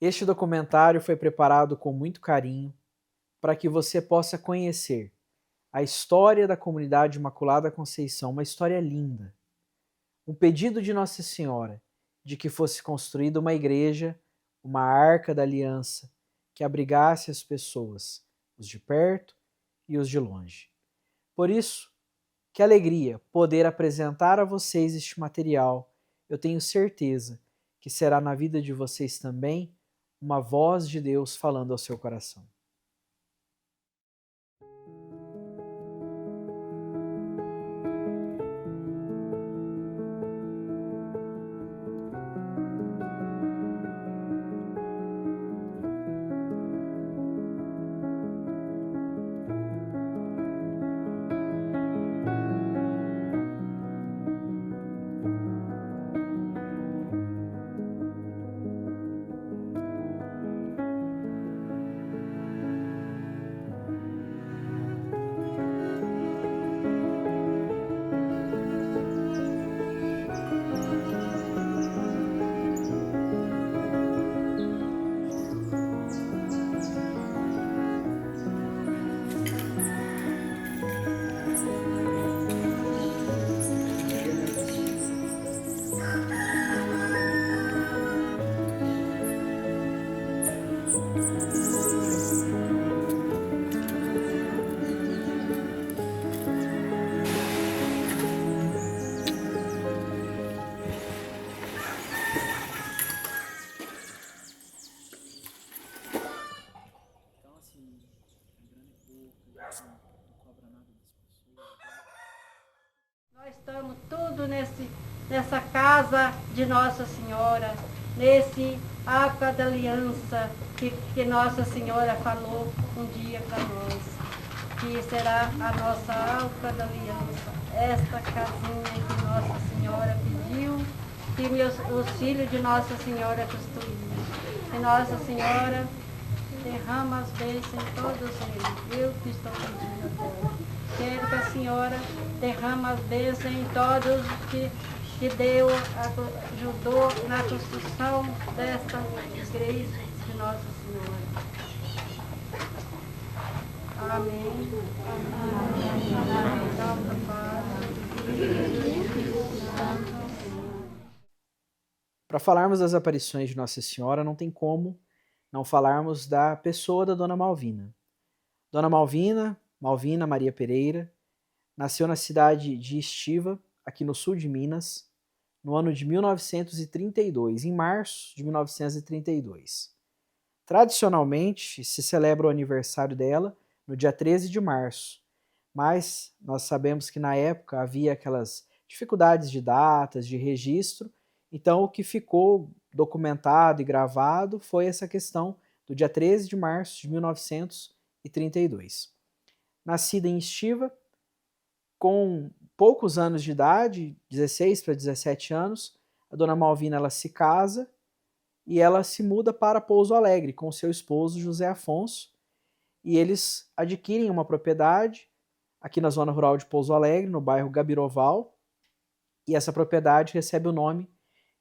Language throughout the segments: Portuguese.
Este documentário foi preparado com muito carinho para que você possa conhecer a história da comunidade Imaculada Conceição, uma história linda. Um pedido de Nossa Senhora de que fosse construída uma igreja, uma arca da aliança, que abrigasse as pessoas, os de perto e os de longe. Por isso, que alegria poder apresentar a vocês este material. Eu tenho certeza que será na vida de vocês também uma voz de Deus falando ao seu coração. Nós estamos tudo nessa casa de Nossa Senhora, nesse arca da aliança que Nossa Senhora falou um dia para nós, que será a nossa arca da aliança, esta casinha que Nossa Senhora pediu, que os filhos de Nossa Senhora construíram. E Nossa Senhora derrama as bênçãos em todos eles, eu que estou pedindo agora. Quero que a senhora derrama as bênçãos em todos que deu, ajudou na construção desta igreja de Nossa Senhora. Amém. Para falarmos das aparições de Nossa Senhora, não tem como não falarmos da pessoa da Dona Malvina. Dona Malvina Maria Pereira, nasceu na cidade de Estiva, aqui no sul de Minas, no ano de 1932, em março de 1932. Tradicionalmente, se celebra o aniversário dela no dia 13 de março, mas nós sabemos que na época havia aquelas dificuldades de datas, de registro, então o que ficou documentado e gravado foi essa questão do dia 13 de março de 1932. Nascida em Estiva, com poucos anos de idade, 16 para 17 anos, a Dona Malvina ela se casa e ela se muda para Pouso Alegre com seu esposo José Afonso, e eles adquirem uma propriedade aqui na zona rural de Pouso Alegre, no bairro Gabiroval, e essa propriedade recebe o nome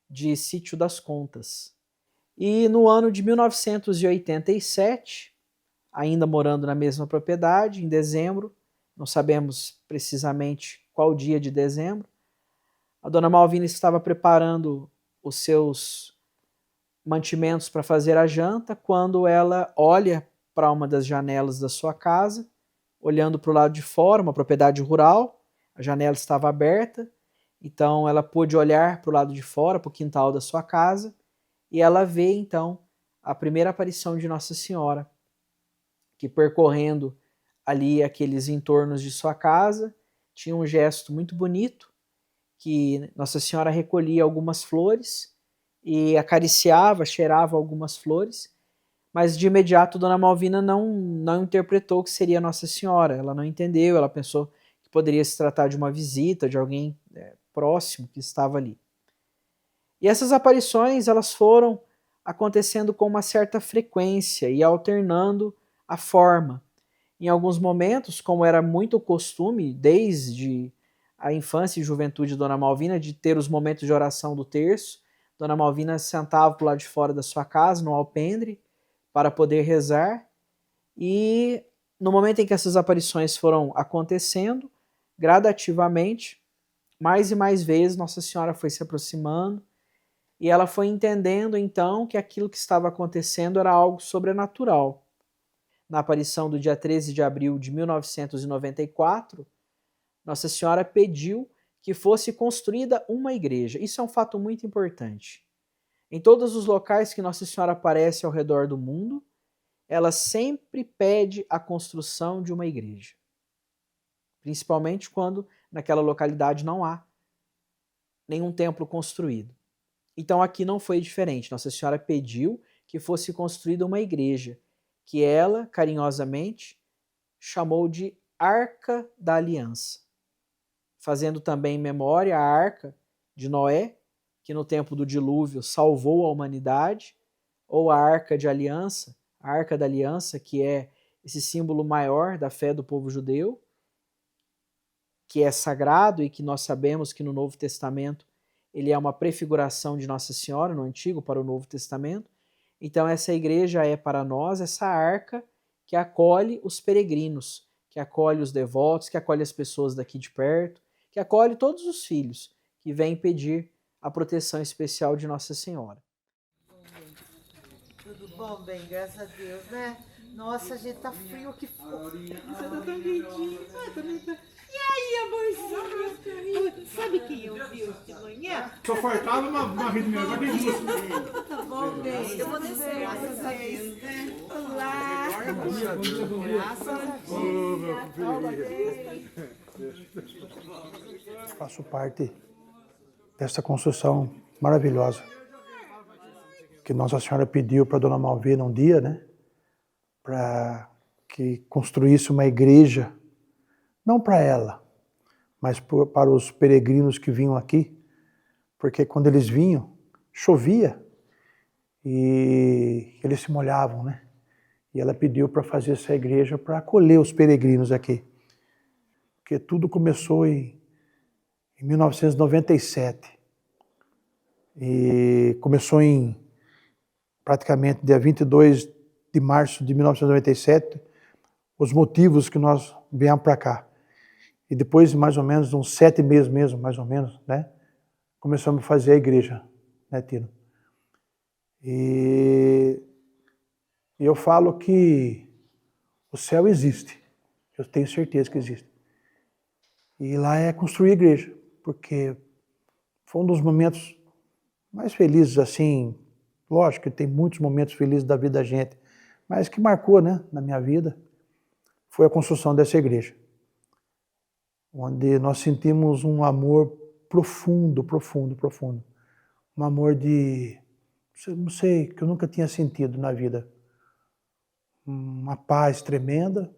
de Sítio das Contas. E no ano de 1987, ainda morando na mesma propriedade, em dezembro, não sabemos precisamente qual dia de dezembro, a Dona Malvina estava preparando os seus mantimentos para fazer a janta, quando ela olha para uma das janelas da sua casa, olhando para o lado de fora, uma propriedade rural, a janela estava aberta, então ela pôde olhar para o lado de fora, para o quintal da sua casa, e ela vê então a primeira aparição de Nossa Senhora, que percorrendo ali aqueles entornos de sua casa, tinha um gesto muito bonito, que Nossa Senhora recolhia algumas flores e acariciava, cheirava algumas flores, mas de imediato Dona Malvina não interpretou que seria Nossa Senhora, ela não entendeu, ela pensou que poderia se tratar de uma visita, de alguém próximo que estava ali. E essas aparições elas foram acontecendo com uma certa frequência e alternando a forma. Em alguns momentos, como era muito costume, desde a infância e juventude de Dona Malvina, de ter os momentos de oração do terço, Dona Malvina sentava para o lado de fora da sua casa, no alpendre, para poder rezar. E no momento em que essas aparições foram acontecendo, gradativamente, mais e mais vezes Nossa Senhora foi se aproximando e ela foi entendendo então que aquilo que estava acontecendo era algo sobrenatural. Na aparição do dia 13 de abril de 1994, Nossa Senhora pediu que fosse construída uma igreja. Isso é um fato muito importante. Em todos os locais que Nossa Senhora aparece ao redor do mundo, ela sempre pede a construção de uma igreja. Principalmente quando naquela localidade não há nenhum templo construído. Então aqui não foi diferente. Nossa Senhora pediu que fosse construída uma igreja, que ela, carinhosamente, chamou de Arca da Aliança, fazendo também memória a Arca de Noé, que no tempo do dilúvio salvou a humanidade, ou a Arca de Aliança, a Arca da Aliança, que é esse símbolo maior da fé do povo judeu, que é sagrado e que nós sabemos que no Novo Testamento ele é uma prefiguração de Nossa Senhora, no Antigo para o Novo Testamento. Então essa igreja é para nós essa arca que acolhe os peregrinos, que acolhe os devotos, que acolhe as pessoas daqui de perto, que acolhe todos os filhos que vêm pedir a proteção especial de Nossa Senhora. Tudo bom, bem, graças a Deus, né? Nossa, a gente tá frio aqui fora. Você tá tão quentinho. E aí, amorzinho? Sabe quem eu vi hoje de manhã? Só faltava uma vida minha, agora tem duas. Tá bom, bem. Eu vou descer, graças a Deus, né? Olá. Graças a Deus. Faço parte dessa construção maravilhosa que Nossa Senhora pediu para Dona Malvina um dia, né? Para que construísse uma igreja, não para ela, mas para os peregrinos que vinham aqui, porque quando eles vinham, chovia e eles se molhavam, né? E ela pediu para fazer essa igreja para acolher os peregrinos aqui. Porque tudo começou em 1997 e começou em praticamente dia 22 de março de 1997, os motivos que nós viemos para cá. E depois de mais ou menos uns 7 meses mesmo, mais ou menos, né? Começamos a fazer a igreja, né, Tino? E eu falo que o céu existe, eu tenho certeza que existe. E lá é construir a igreja, porque foi um dos momentos mais felizes, assim, lógico que tem muitos momentos felizes da vida da gente, mas que marcou, né, na minha vida, foi a construção dessa igreja, onde nós sentimos um amor profundo, profundo, profundo. Um amor de, não sei, que eu nunca tinha sentido na vida. Uma paz tremenda.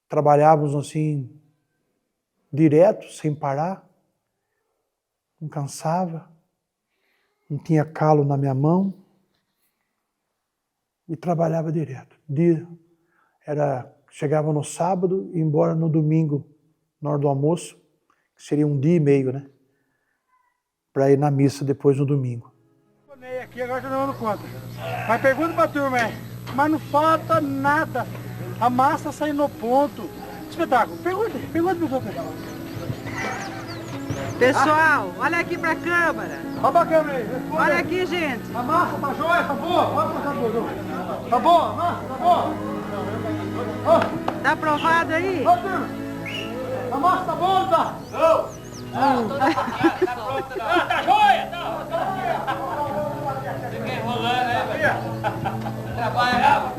Trabalhávamos assim, direto, sem parar. Não cansava. Não tinha calo na minha mão. E trabalhava direto. Chegava no sábado e ia embora no domingo, na hora do almoço, que seria 1 dia e meio, né? Para ir na missa depois no domingo. Aqui agora já não dando conta. Mas pergunta pra turma, mas não falta nada. A massa sai no ponto. Espetáculo. Pergunta pro pessoal. Pessoal, olha aqui pra câmera. Olha pra câmera aí. Responde. Olha aqui, gente. A massa tá joia, tá boa? Olha pra cá, tá boa a massa? Tá boa? Tá aprovado aí? Ó, turma. A massa tá boa ou não tá? Não. Tá joia? Fica enrolando, né? Trabalha.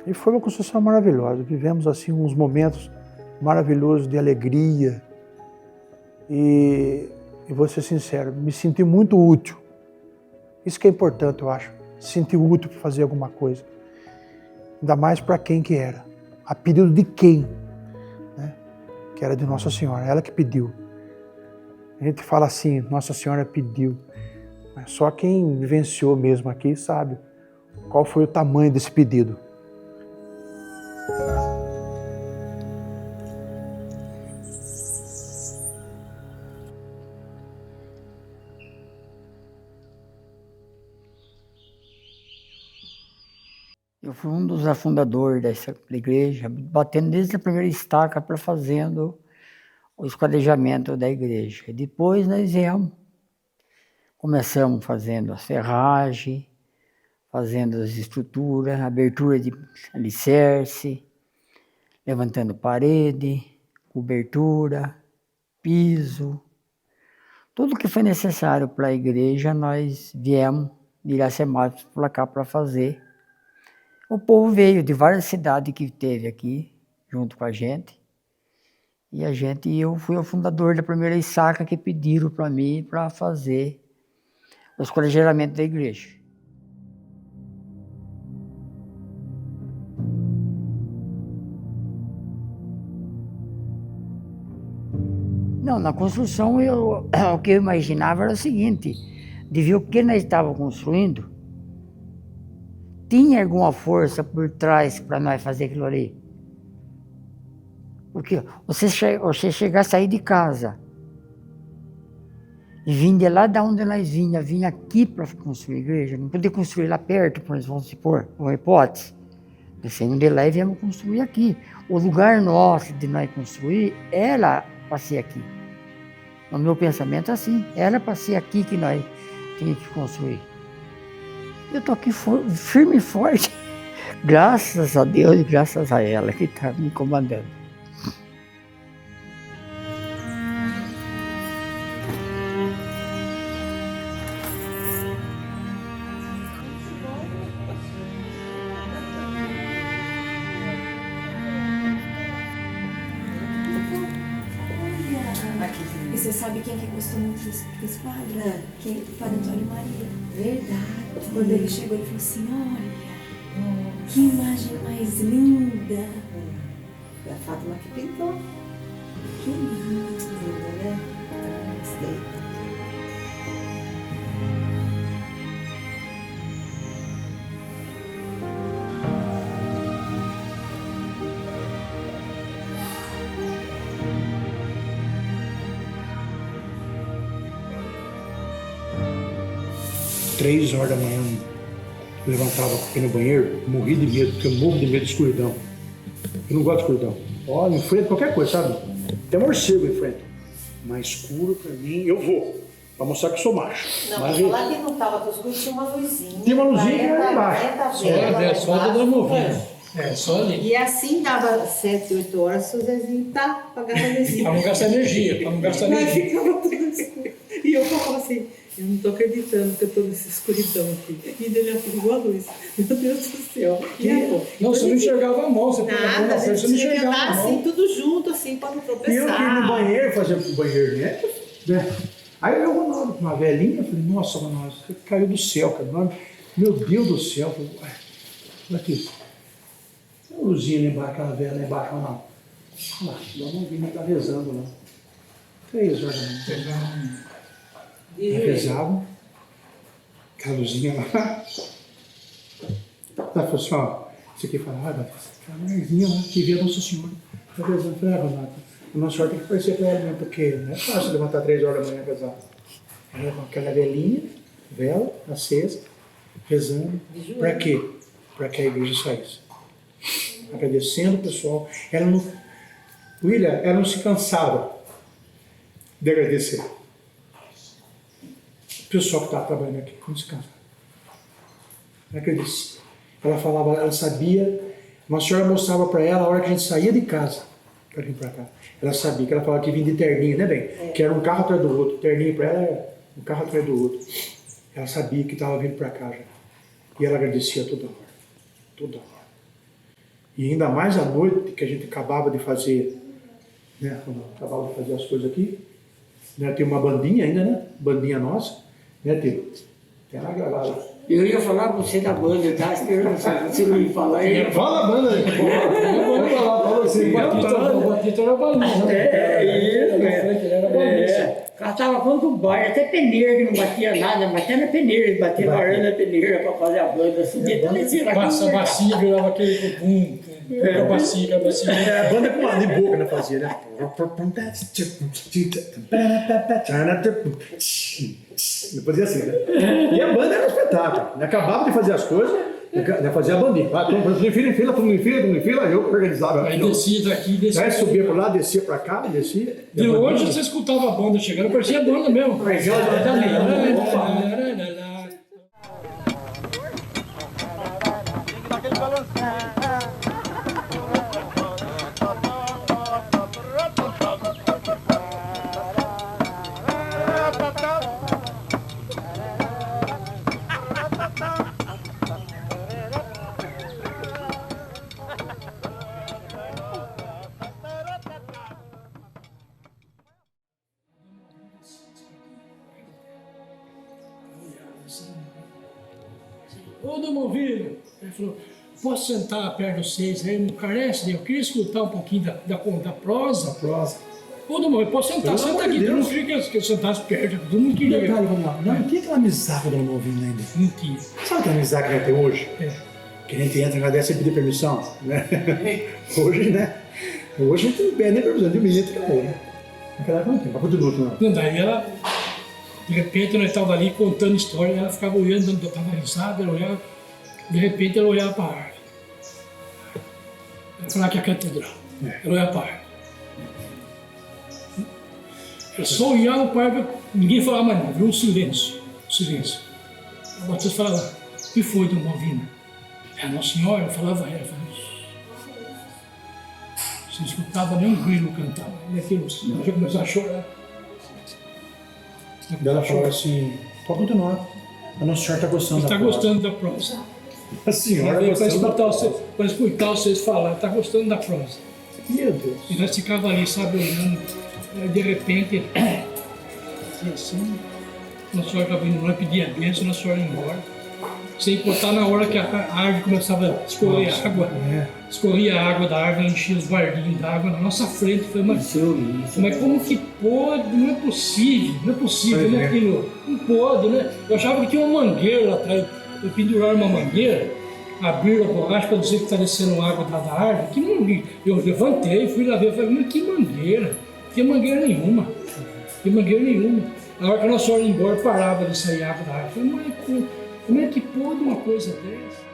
E foi uma construção maravilhosa. Vivemos assim uns momentos maravilhosos de alegria. E vou ser sincero, me senti muito útil. Isso que é importante, eu acho. Se sentir útil para fazer alguma coisa. Ainda mais para quem que era. A pedido de quem? Né? Que era de Nossa Senhora, ela que pediu. A gente fala assim, Nossa Senhora pediu. Mas só quem vivenciou mesmo aqui sabe qual foi o tamanho desse pedido. Eu fui um dos fundadores dessa igreja, batendo desde a primeira estaca para fazendo o esquadrejamento da igreja. E depois nós começamos fazendo a serragem, fazendo as estruturas, abertura de alicerce, levantando parede, cobertura, piso. Tudo que foi necessário para a igreja, nós viemos de Iracemápolis para cá para fazer. O povo veio de várias cidades que teve aqui, junto com a gente. E eu fui o fundador da primeira estaca que pediram para mim para fazer o esquadrejamento da igreja. Não, na construção o que eu imaginava era o seguinte, de ver o que nós estávamos construindo, tinha alguma força por trás para nós fazer aquilo ali. Porque você chegar a sair de casa e vir de lá de onde nós vir aqui para construir a igreja, não podia construir lá perto, por exemplo, vamos supor, uma hipótese. Descemos de lá e viemos construir aqui. O lugar nosso de nós construir era para ser aqui. No meu pensamento assim, era para ser aqui que nós tínhamos que construir. Eu estou aqui firme e forte, graças a Deus e graças a ela que está me comandando. E você sabe quem que gostou muito desse quadro? Quem? O Padre Antônio Maria. Verdade. Quando ele chegou, ele falou assim, olha, que imagem mais linda. Foi a Fátima que pintou. Que lindo. Linda, né? Gostei. Três horas da manhã, eu levantava aqui no banheiro, morri de medo, porque eu morro de medo de escuridão. Eu não gosto de escuridão. Ó, enfrento qualquer coisa, sabe? Até morcego eu enfrento. Mas escuro pra mim, eu vou. Pra mostrar que eu sou macho. Não, mas lá que não estava com escuro, tinha uma luzinha. Tinha uma luzinha que era embaixo. Só da Dona Movina. É, só ali. E assim dava 7, 8 horas, o Zezinho tá apagando a luzinha. Para não gastar energia, para não gastar Mas energia. ficava tudo escuro. E eu falava assim, eu não tô acreditando que eu tô nessa escuridão aqui. E ele apagou a luz. Meu Deus do céu. E agora? Não, você não enxergava a mão, você Nada, pegava a a frente, gente você não tinha que enxergava andar a mão. assim, tudo junto, assim, pra não E eu tropeçar. que ia no banheiro, fazia pro banheiro, né? Aí eu Ronaldo, uma velhinha, falei, nossa, Ronaldo, você caiu do céu, cara. Meu Deus do céu. Falei, olha aqui. Tem uma luzinha lá embaixo, aquela velha lá embaixo, Ronaldo. Olha lá, eu não vi, não tá rezando lá. 3 horas da manhã. Rezava. Aquela luzinha lá. Ela falou assim, ó, isso aqui fala, aquela mulherzinha lá, que via Nossa Senhora. Tá rezando. Eu falei, Ronaldo, a nossa sorte tem que aparecer pra ela mesmo, porque não é fácil levantar 3 horas da manhã rezar. Ela com aquela velhinha, vela, acesa, rezando. Pra quê? Pra que a igreja saísse. Agradecendo o pessoal. Ela não se cansava de agradecer. O pessoal que estava trabalhando aqui, não se cansava. Ela agradecia. Ela falava, ela sabia, uma senhora mostrava para ela a hora que a gente saía de casa para vir para cá. Ela sabia que ela falava que vinha de terninho, né, bem? Que era um carro atrás do outro. Terninho para ela era um carro atrás do outro. Ela sabia que estava vindo para cá já. E ela agradecia toda hora. Toda hora. E ainda mais à noite, que a gente acabava de fazer, né? Quando acabava de fazer as coisas aqui, né? Tem uma bandinha ainda, né? Bandinha nossa, né, Tio? Tem lá gravada. Eu ia falar com você da banda, tá? Você não me falar aí. Fala a banda aí. Vamos falar pra você. O Batista era balista. Cantava quanto baile, até peneira que não batia nada, mas até na peneira, batia varanda na peneira pra fazer a banda. Subia até descer aqui. Passa a bacia, virava aquele pum. A bacia. A banda com a de boca, né? Fazia, né? Fazia assim, né? E a banda era um espetáculo. Acabava de fazer as coisas, fazia a bandinha. Todo mundo em fila, eu organizava. Aí descia daqui, descia. Aí subia por lá, descia pra cá, descia. De longe você escutava a banda chegando, parecia a banda mesmo. Parecia a banda mesmo. Ô, Dom Malvino, ele falou, posso sentar perto de vocês aí, não carece, eu queria escutar um pouquinho da prosa. Ô, Dom Malvino, posso sentar, senta aqui, todo mundo queria que eu sentasse perto, todo mundo queria. Detalhe, vamos lá. Não tinha aquela amizade do Malvino ainda. Não tinha. Sabe aquela amizade que a gente tem hoje? Que a gente entra, agradece e pedir permissão, né? Hoje, né? Hoje a gente não pede nem permissão, de um minuto que acabou, né? Naquela época não tem, mas continua, não. Não, daí ela, de repente, nós estávamos ali contando história, ela ficava olhando, eu estava risada, ela olhava, de repente ela olhava para a árvore. Ela falava que é a catedral. Ela olhava para a árvore. Eu só olhava para a árvore, ninguém falava mais nada, viu? Um silêncio. O Batista falava, o que foi, Dom Malvino? É a Nossa Senhora, eu falava a ela, você não escutava nem um grilo cantar, naquilo, ela já começou a chorar. Ela falou assim, pode continuar, a Nossa Senhora está gostando Está gostando da prosa. A senhora Para gostando escutar vocês falar, está gostando da prosa. Meu Deus. E nós ficávamos ali, sabe, olhando, aí de repente, assim, Nossa Senhora estava vindo lá, pedia a bênção, Nossa Senhora ia embora. Sem contar na hora que a árvore começava a escorrer água, escorria a água da árvore, enchia os bardinhos d'água na nossa frente. Foi uma... Mas como que pode? Não é possível, né? Aquilo, não pode, né? Eu achava que tinha uma mangueira lá atrás, eu penduraram uma mangueira, abriram a borracha para dizer que está descendo água da árvore. Que mangueira? Eu levantei, fui lá ver, falei, mas que mangueira? Não tinha mangueira nenhuma. A hora que a Nossa Senhora ia embora, parava de sair água da árvore. Eu falei, mas como é que pode uma coisa dessa?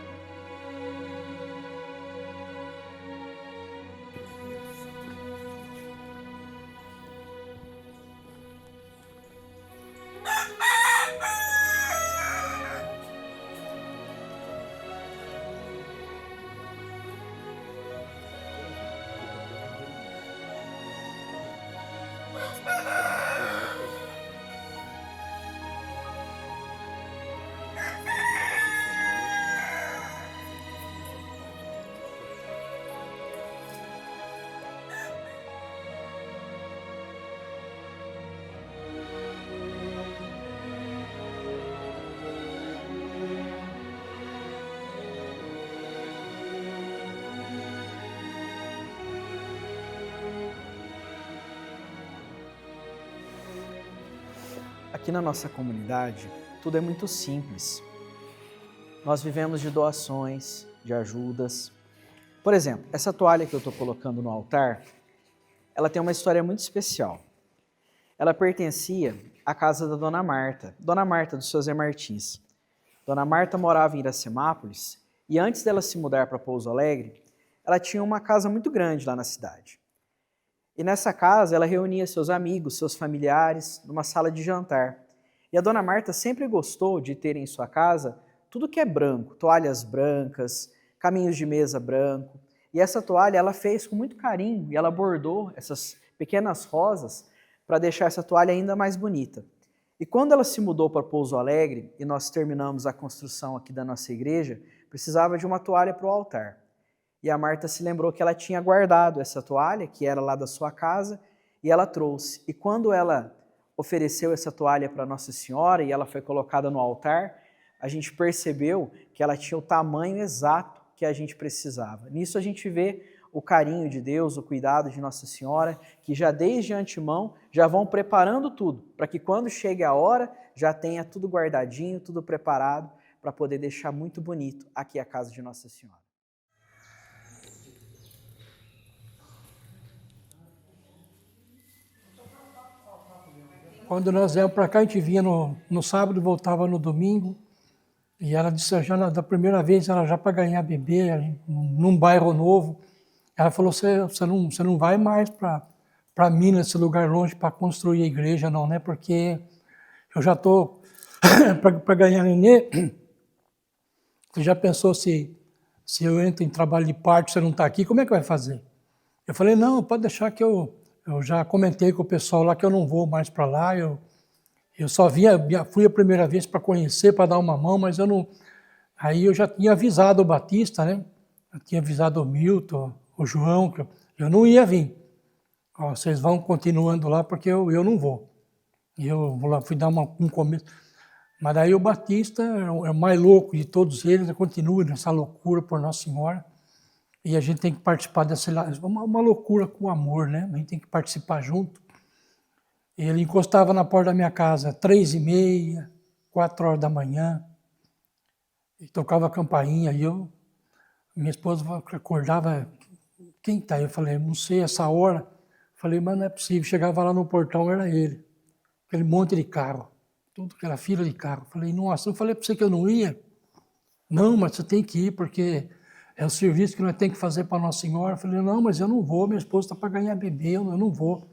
Aqui na nossa comunidade, tudo é muito simples. Nós vivemos de doações, de ajudas. Por exemplo, essa toalha que eu estou colocando no altar, ela tem uma história muito especial. Ela pertencia à casa da Dona Marta do seu Zé Martins. Dona Marta morava em Iracemápolis e antes dela se mudar para Pouso Alegre, ela tinha uma casa muito grande lá na cidade. E nessa casa ela reunia seus amigos, seus familiares, numa sala de jantar. E a Dona Marta sempre gostou de ter em sua casa tudo que é branco, toalhas brancas, caminhos de mesa branco. E essa toalha ela fez com muito carinho e ela bordou essas pequenas rosas para deixar essa toalha ainda mais bonita. E quando ela se mudou para Pouso Alegre e nós terminamos a construção aqui da nossa igreja, precisava de uma toalha para o altar. E a Marta se lembrou que ela tinha guardado essa toalha, que era lá da sua casa, e ela trouxe. E quando ela ofereceu essa toalha para Nossa Senhora e ela foi colocada no altar, a gente percebeu que ela tinha o tamanho exato que a gente precisava. Nisso a gente vê o carinho de Deus, o cuidado de Nossa Senhora, que já desde antemão já vão preparando tudo, para que quando chegue a hora já tenha tudo guardadinho, tudo preparado, para poder deixar muito bonito aqui a casa de Nossa Senhora. Quando nós viemos para cá, a gente vinha no sábado e voltava no domingo. E ela disse, já da primeira vez, ela já para ganhar bebê, num bairro novo, ela falou, você não vai mais para Minas, esse lugar longe, para construir a igreja, não, né? Porque eu já estou para ganhar nenê. Você já pensou se eu entro em trabalho de parto, você não está aqui, como é que vai fazer? Eu falei, não, pode deixar que eu já comentei com o pessoal lá que eu não vou mais para lá, eu só fui a primeira vez para conhecer, para dar uma mão, mas eu não... Aí eu já tinha avisado o Batista, né? Eu tinha avisado o Milton, o João, que eu não ia vir. Ó, vocês vão continuando lá porque eu não vou. E eu vou lá, fui dar um começo. Mas daí o Batista é o mais louco de todos eles, continua nessa loucura por Nossa Senhora. E a gente tem que participar dessa... Uma loucura com amor, né? A gente tem que participar junto. Ele encostava na porta da minha casa 3h30, 4 horas da manhã, e tocava a campainha, e minha esposa acordava, quem está aí? Eu falei, não sei, essa hora. Falei, mas não é possível, chegava lá no portão, era ele, aquele monte de carro, tudo aquela fila de carro. Falei, nossa, eu falei para você que eu não ia? Não, mas você tem que ir, porque é o serviço que nós temos que fazer para Nossa Senhora. Eu falei, não, mas eu não vou, minha esposa está para ganhar bebê, eu não vou.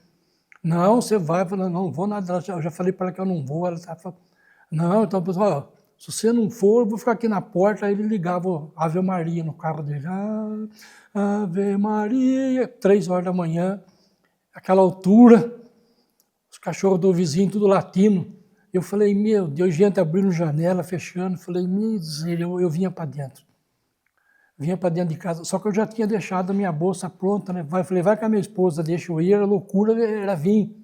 Não, você vai. Eu falei, não vou nada. Eu já falei para ela que eu não vou. Ela falou, não, então, pessoal, se você não for, eu vou ficar aqui na porta. Aí ele ligava o Ave Maria no carro dele. Ave Maria, 3 horas da manhã, aquela altura, os cachorros do vizinho, tudo latino. Eu falei, meu Deus, gente abrindo janela, fechando. Falei, miséria, eu vinha para dentro. Vinha para dentro de casa, só que eu já tinha deixado a minha bolsa pronta, né? Falei, vai com a minha esposa, deixa eu ir, a loucura era vir,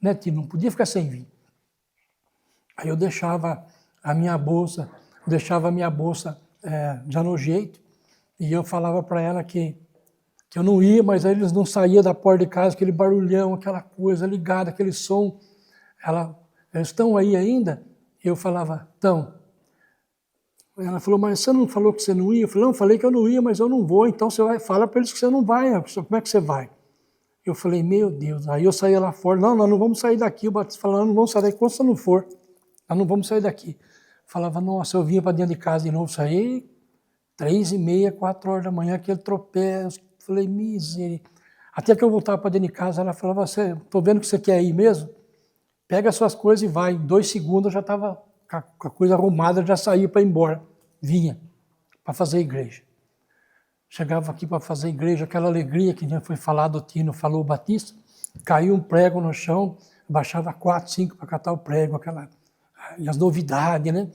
né, tio? Não podia ficar sem vir. Aí eu deixava a minha bolsa já no jeito, e eu falava para ela que eu não ia, mas aí eles não saíam da porta de casa, aquele barulhão, aquela coisa ligada, aquele som. Eles estão aí ainda? Eu falava, estão. Ela falou, mas você não falou que você não ia? Eu falei, não, falei que eu não ia, mas eu não vou, então você vai, fala para eles que você não vai, como é que você vai? Eu falei, meu Deus, aí eu saía lá fora, não, nós não vamos sair daqui, o Batista falou, não vamos sair daqui, quando você não for, nós não vamos sair daqui. Falava, nossa, eu vinha para dentro de casa de novo, saí 3h30, 4 horas da manhã, aquele tropeço, falei, miséria. Até que eu voltava para dentro de casa, ela falava, estou vendo que você quer ir mesmo, pega as suas coisas e vai, em 2 segundos eu já estava com a coisa arrumada, já saía para ir embora, vinha para fazer igreja. Chegava aqui para fazer igreja, aquela alegria que já foi falado, o Tino falou, o Batista, caiu um prego no chão, baixava 4, 5 para catar o prego, e as novidades, né?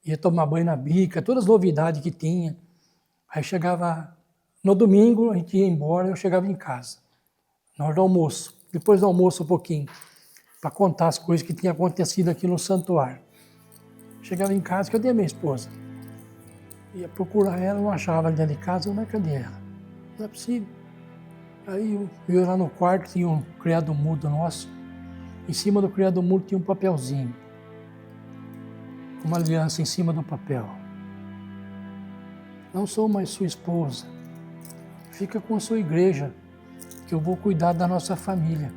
Ia tomar banho na bica, todas as novidades que tinha. Aí chegava, no domingo a gente ia embora, eu chegava em casa, na hora do almoço, depois do almoço um pouquinho, para contar as coisas que tinham acontecido aqui no santuário. Chegava em casa, cadê a minha esposa? Ia procurar ela, não achava ela dentro de casa, mas cadê ela? Não é possível. Aí eu ia lá no quarto, tinha um criado mudo nosso, em cima do criado mudo tinha um papelzinho, uma aliança em cima do papel. Não sou mais sua esposa, fica com a sua igreja, que eu vou cuidar da nossa família.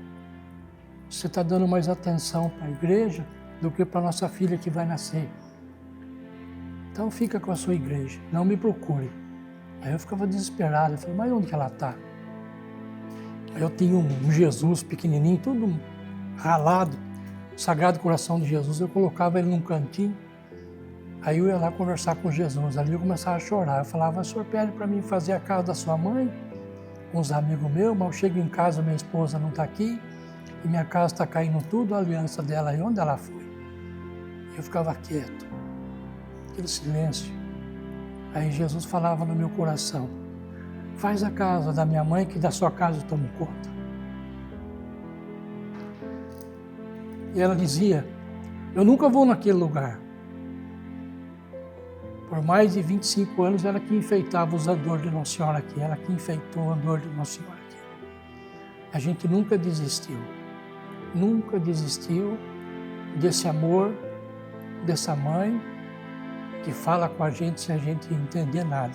Você está dando mais atenção para a igreja do que para a nossa filha que vai nascer. Então fica com a sua igreja, não me procure. Aí eu ficava desesperado, eu falei, mas onde que ela está? Aí eu tinha um Jesus pequenininho, todo ralado, Sagrado Coração de Jesus, eu colocava ele num cantinho, aí eu ia lá conversar com Jesus, ali eu começava a chorar, eu falava, o senhor pede para mim fazer a casa da sua mãe, com os amigos meus, mas eu chego em casa, minha esposa não está aqui, e minha casa está caindo tudo, a aliança dela aí, onde ela foi? Eu ficava quieto, aquele silêncio. Aí Jesus falava no meu coração, faz a casa da minha mãe que da sua casa eu tomo conta. E ela dizia, eu nunca vou naquele lugar. Por mais de 25 anos, ela que enfeitava os andores de Nossa Senhora aqui, ela que enfeitou o andor de Nossa Senhora aqui. A gente nunca desistiu desse amor, dessa mãe que fala com a gente sem a gente entender nada.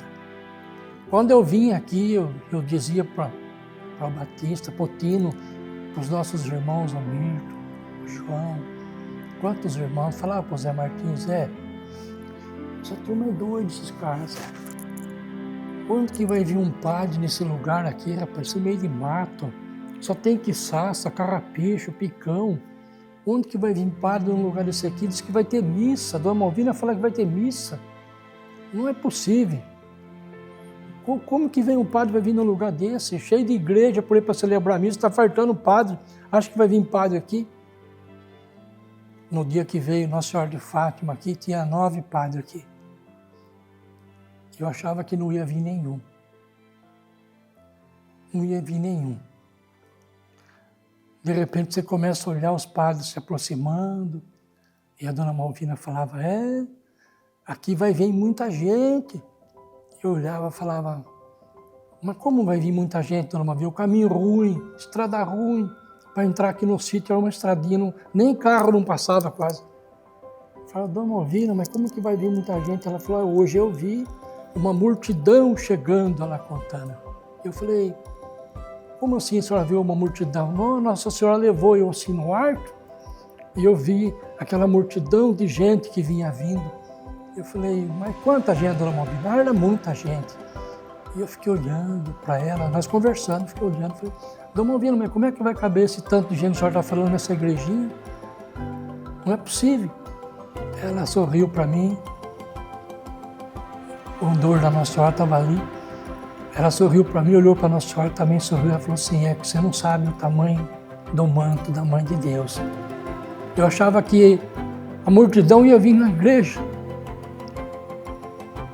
Quando eu vim aqui, eu dizia para o Batista, para o Tino, para os nossos irmãos, o Mirto, o João, quantos irmãos, falava para o Zé Martins, essa turma é doida, esses caras. Quando que vai vir um padre nesse lugar aqui, rapaz, esse meio de mato, só tem quiçaça, carrapicho, picão. Onde que vai vir padre num lugar desse aqui? Diz que vai ter missa. A Dona Malvina fala que vai ter missa. Não é possível. Como que vem um padre vai vir num lugar desse? Cheio de igreja por aí para celebrar missa, está faltando padre. Acho que vai vir padre aqui. No dia que veio Nossa Senhora de Fátima aqui, tinha 9 padres aqui. Eu achava que não ia vir nenhum. Não ia vir nenhum. De repente você começa a olhar os padres se aproximando, e a Dona Malvina falava, aqui vai vir muita gente. Eu olhava e falava, mas como vai vir muita gente, Dona Malvina? O caminho ruim, estrada ruim, para entrar aqui no sítio era uma estradinha, nem carro não passava quase. Eu falava, Dona Malvina, mas como que vai vir muita gente? Ela falou, hoje eu vi uma multidão chegando, ela contando. Eu falei, como assim a senhora viu uma multidão? Não, Nossa Senhora levou eu assim no arco e eu vi aquela multidão de gente que vinha vindo. Eu falei, mas quanta gente, Dona Malvina? Era muita gente. E eu fiquei olhando para ela, nós conversando, fiquei olhando. Falei, Dona Malvina, mas como é que vai caber esse tanto de gente que a senhora está falando nessa igrejinha? Não é possível. Ela sorriu para mim, o andor da Nossa Senhora estava ali. Ela sorriu para mim, olhou para Nossa Senhora, também sorriu. Ela falou assim, que você não sabe o tamanho do manto da Mãe de Deus. Eu achava que a multidão ia vir na igreja.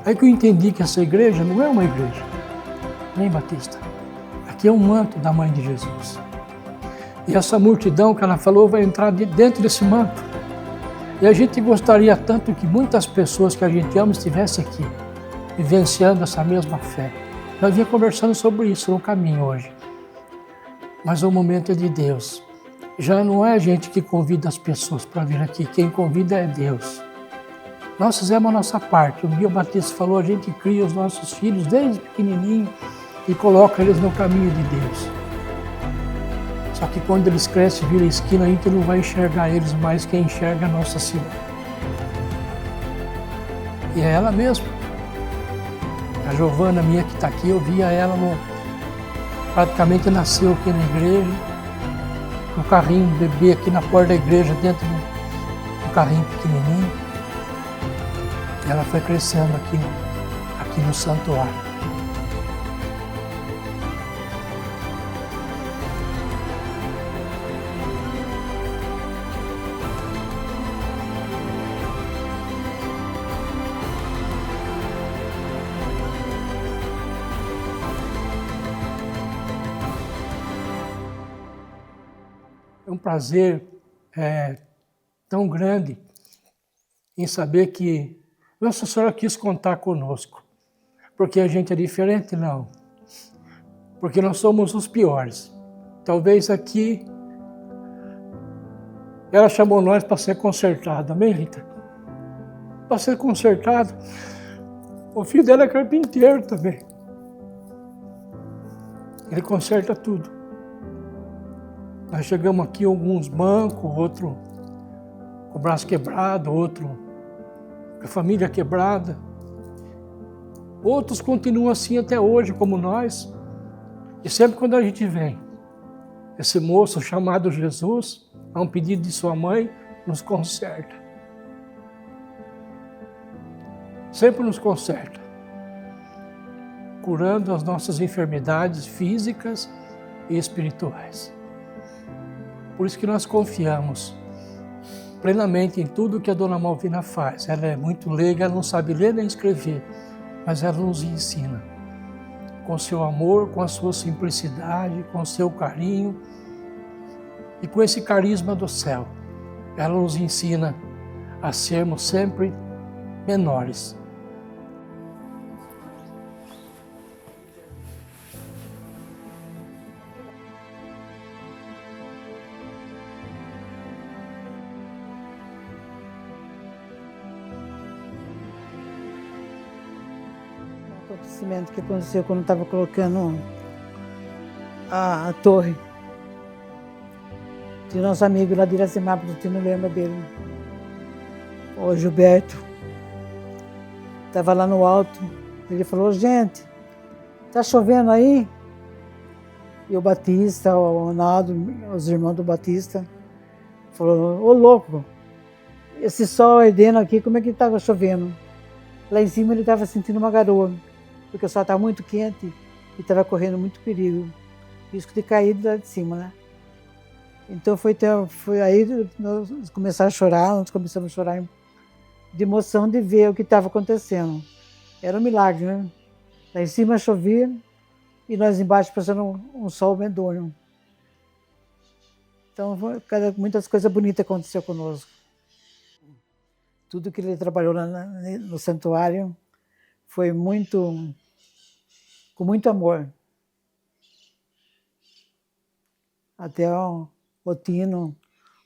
Aí que eu entendi que essa igreja não é uma igreja, nem Batista. Aqui é um manto da Mãe de Jesus. E essa multidão que ela falou vai entrar dentro desse manto. E a gente gostaria tanto que muitas pessoas que a gente ama estivessem aqui, vivenciando essa mesma fé. Nós vinha conversando sobre isso no caminho hoje. Mas o momento é de Deus. Já não é a gente que convida as pessoas para vir aqui, quem convida é Deus. Nós fizemos a nossa parte. O Guia Batista falou, a gente cria os nossos filhos desde pequenininho e coloca eles no caminho de Deus. Só que quando eles crescem, viram a esquina, a gente não vai enxergar eles mais, quem enxerga é Nossa Senhora. E é ela mesma. A Giovana minha que está aqui, eu via ela, praticamente nasceu aqui na igreja, no carrinho, bebê aqui na porta da igreja, dentro do carrinho pequenininho. E ela foi crescendo aqui no santuário. É um prazer tão grande em saber que Nossa Senhora quis contar conosco. Porque a gente é diferente? Não. Porque nós somos os piores. Talvez aqui ela chamou nós para ser consertado. Amém, Rita? Para ser consertado. O filho dela é carpinteiro também. Ele conserta tudo. Nós chegamos aqui, alguns bancos, outro com o braço quebrado, outro com a família quebrada. Outros continuam assim até hoje, como nós. E sempre quando a gente vem, esse moço chamado Jesus, a um pedido de sua mãe, nos conserta. Sempre nos conserta. Curando as nossas enfermidades físicas e espirituais. Por isso que nós confiamos plenamente em tudo que a Dona Malvina faz. Ela é muito leiga, ela não sabe ler nem escrever, mas ela nos ensina. com seu amor, com a sua simplicidade, com o seu carinho e com esse carisma do céu. Ela nos ensina a sermos sempre menores. O acontecimento que aconteceu quando estava colocando a torre. Tinha nosso amigo lá de Iracemápolis, você não lembra dele? O Gilberto. Estava lá no alto. Ele falou, gente, tá chovendo aí? E o Batista, o Ronaldo, os irmãos do Batista, falou, ô louco, esse sol ardendo aqui, como é que estava chovendo? Lá em cima ele estava sentindo uma garoa, porque o sol estava muito quente e estava correndo muito perigo. Risco de cair de lá de cima, né? Então foi aí nós começamos a chorar, nós começamos a chorar de emoção de ver o que estava acontecendo. Era um milagre, né? Lá em cima chovia e nós embaixo passando um sol medonho. Então muitas coisas bonitas aconteceram conosco. Tudo que ele trabalhou lá no santuário foi com muito amor. Até o Tino,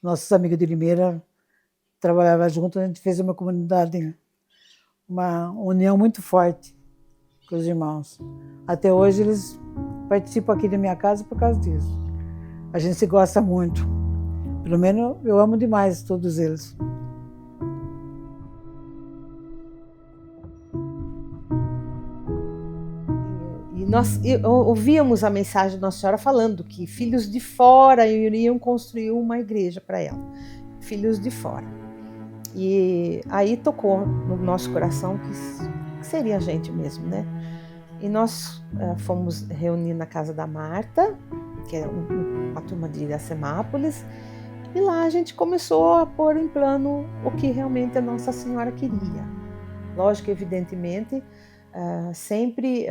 nossos amigos de Limeira, trabalhavam junto, a gente fez uma comunidade, uma união muito forte com os irmãos. Até hoje eles participam aqui da minha casa por causa disso. A gente se gosta muito. Pelo menos eu amo demais todos eles. Nós ouvíamos a mensagem de Nossa Senhora falando que filhos de fora iriam construir uma igreja para ela. Filhos de fora. E aí tocou no nosso coração que seria a gente mesmo, né? E nós fomos reunir na casa da Marta, que é uma turma de Iracemápolis, e lá a gente começou a pôr em plano o que realmente a Nossa Senhora queria. Lógico, evidentemente, sempre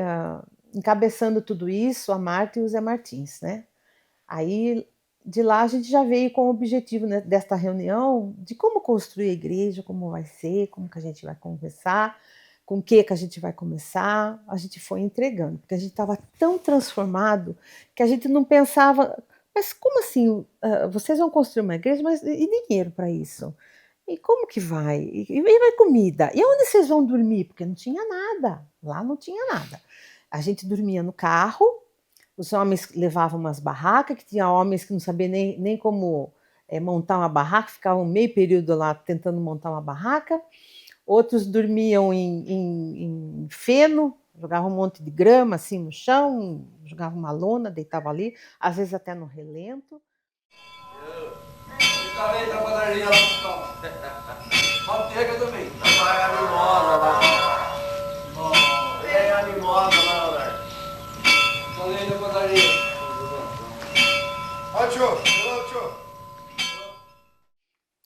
encabeçando tudo isso, a Marta e o Zé Martins, né? Aí, de lá, a gente já veio com o objetivo, né, desta reunião de como construir a igreja, como vai ser, como que a gente vai conversar, com o que a gente vai começar. A gente foi entregando, porque a gente estava tão transformado que a gente não pensava, mas como assim, vocês vão construir uma igreja, mas e dinheiro para isso? E como que vai? E vai comida? E onde vocês vão dormir? Porque não tinha nada, lá não tinha nada. A gente dormia no carro, os homens levavam umas barracas, que tinha homens que não sabiam nem como montar uma barraca, ficavam meio período lá tentando montar uma barraca. Outros dormiam em feno, jogavam um monte de grama assim no chão, jogavam uma lona, deitavam ali, às vezes até no relento.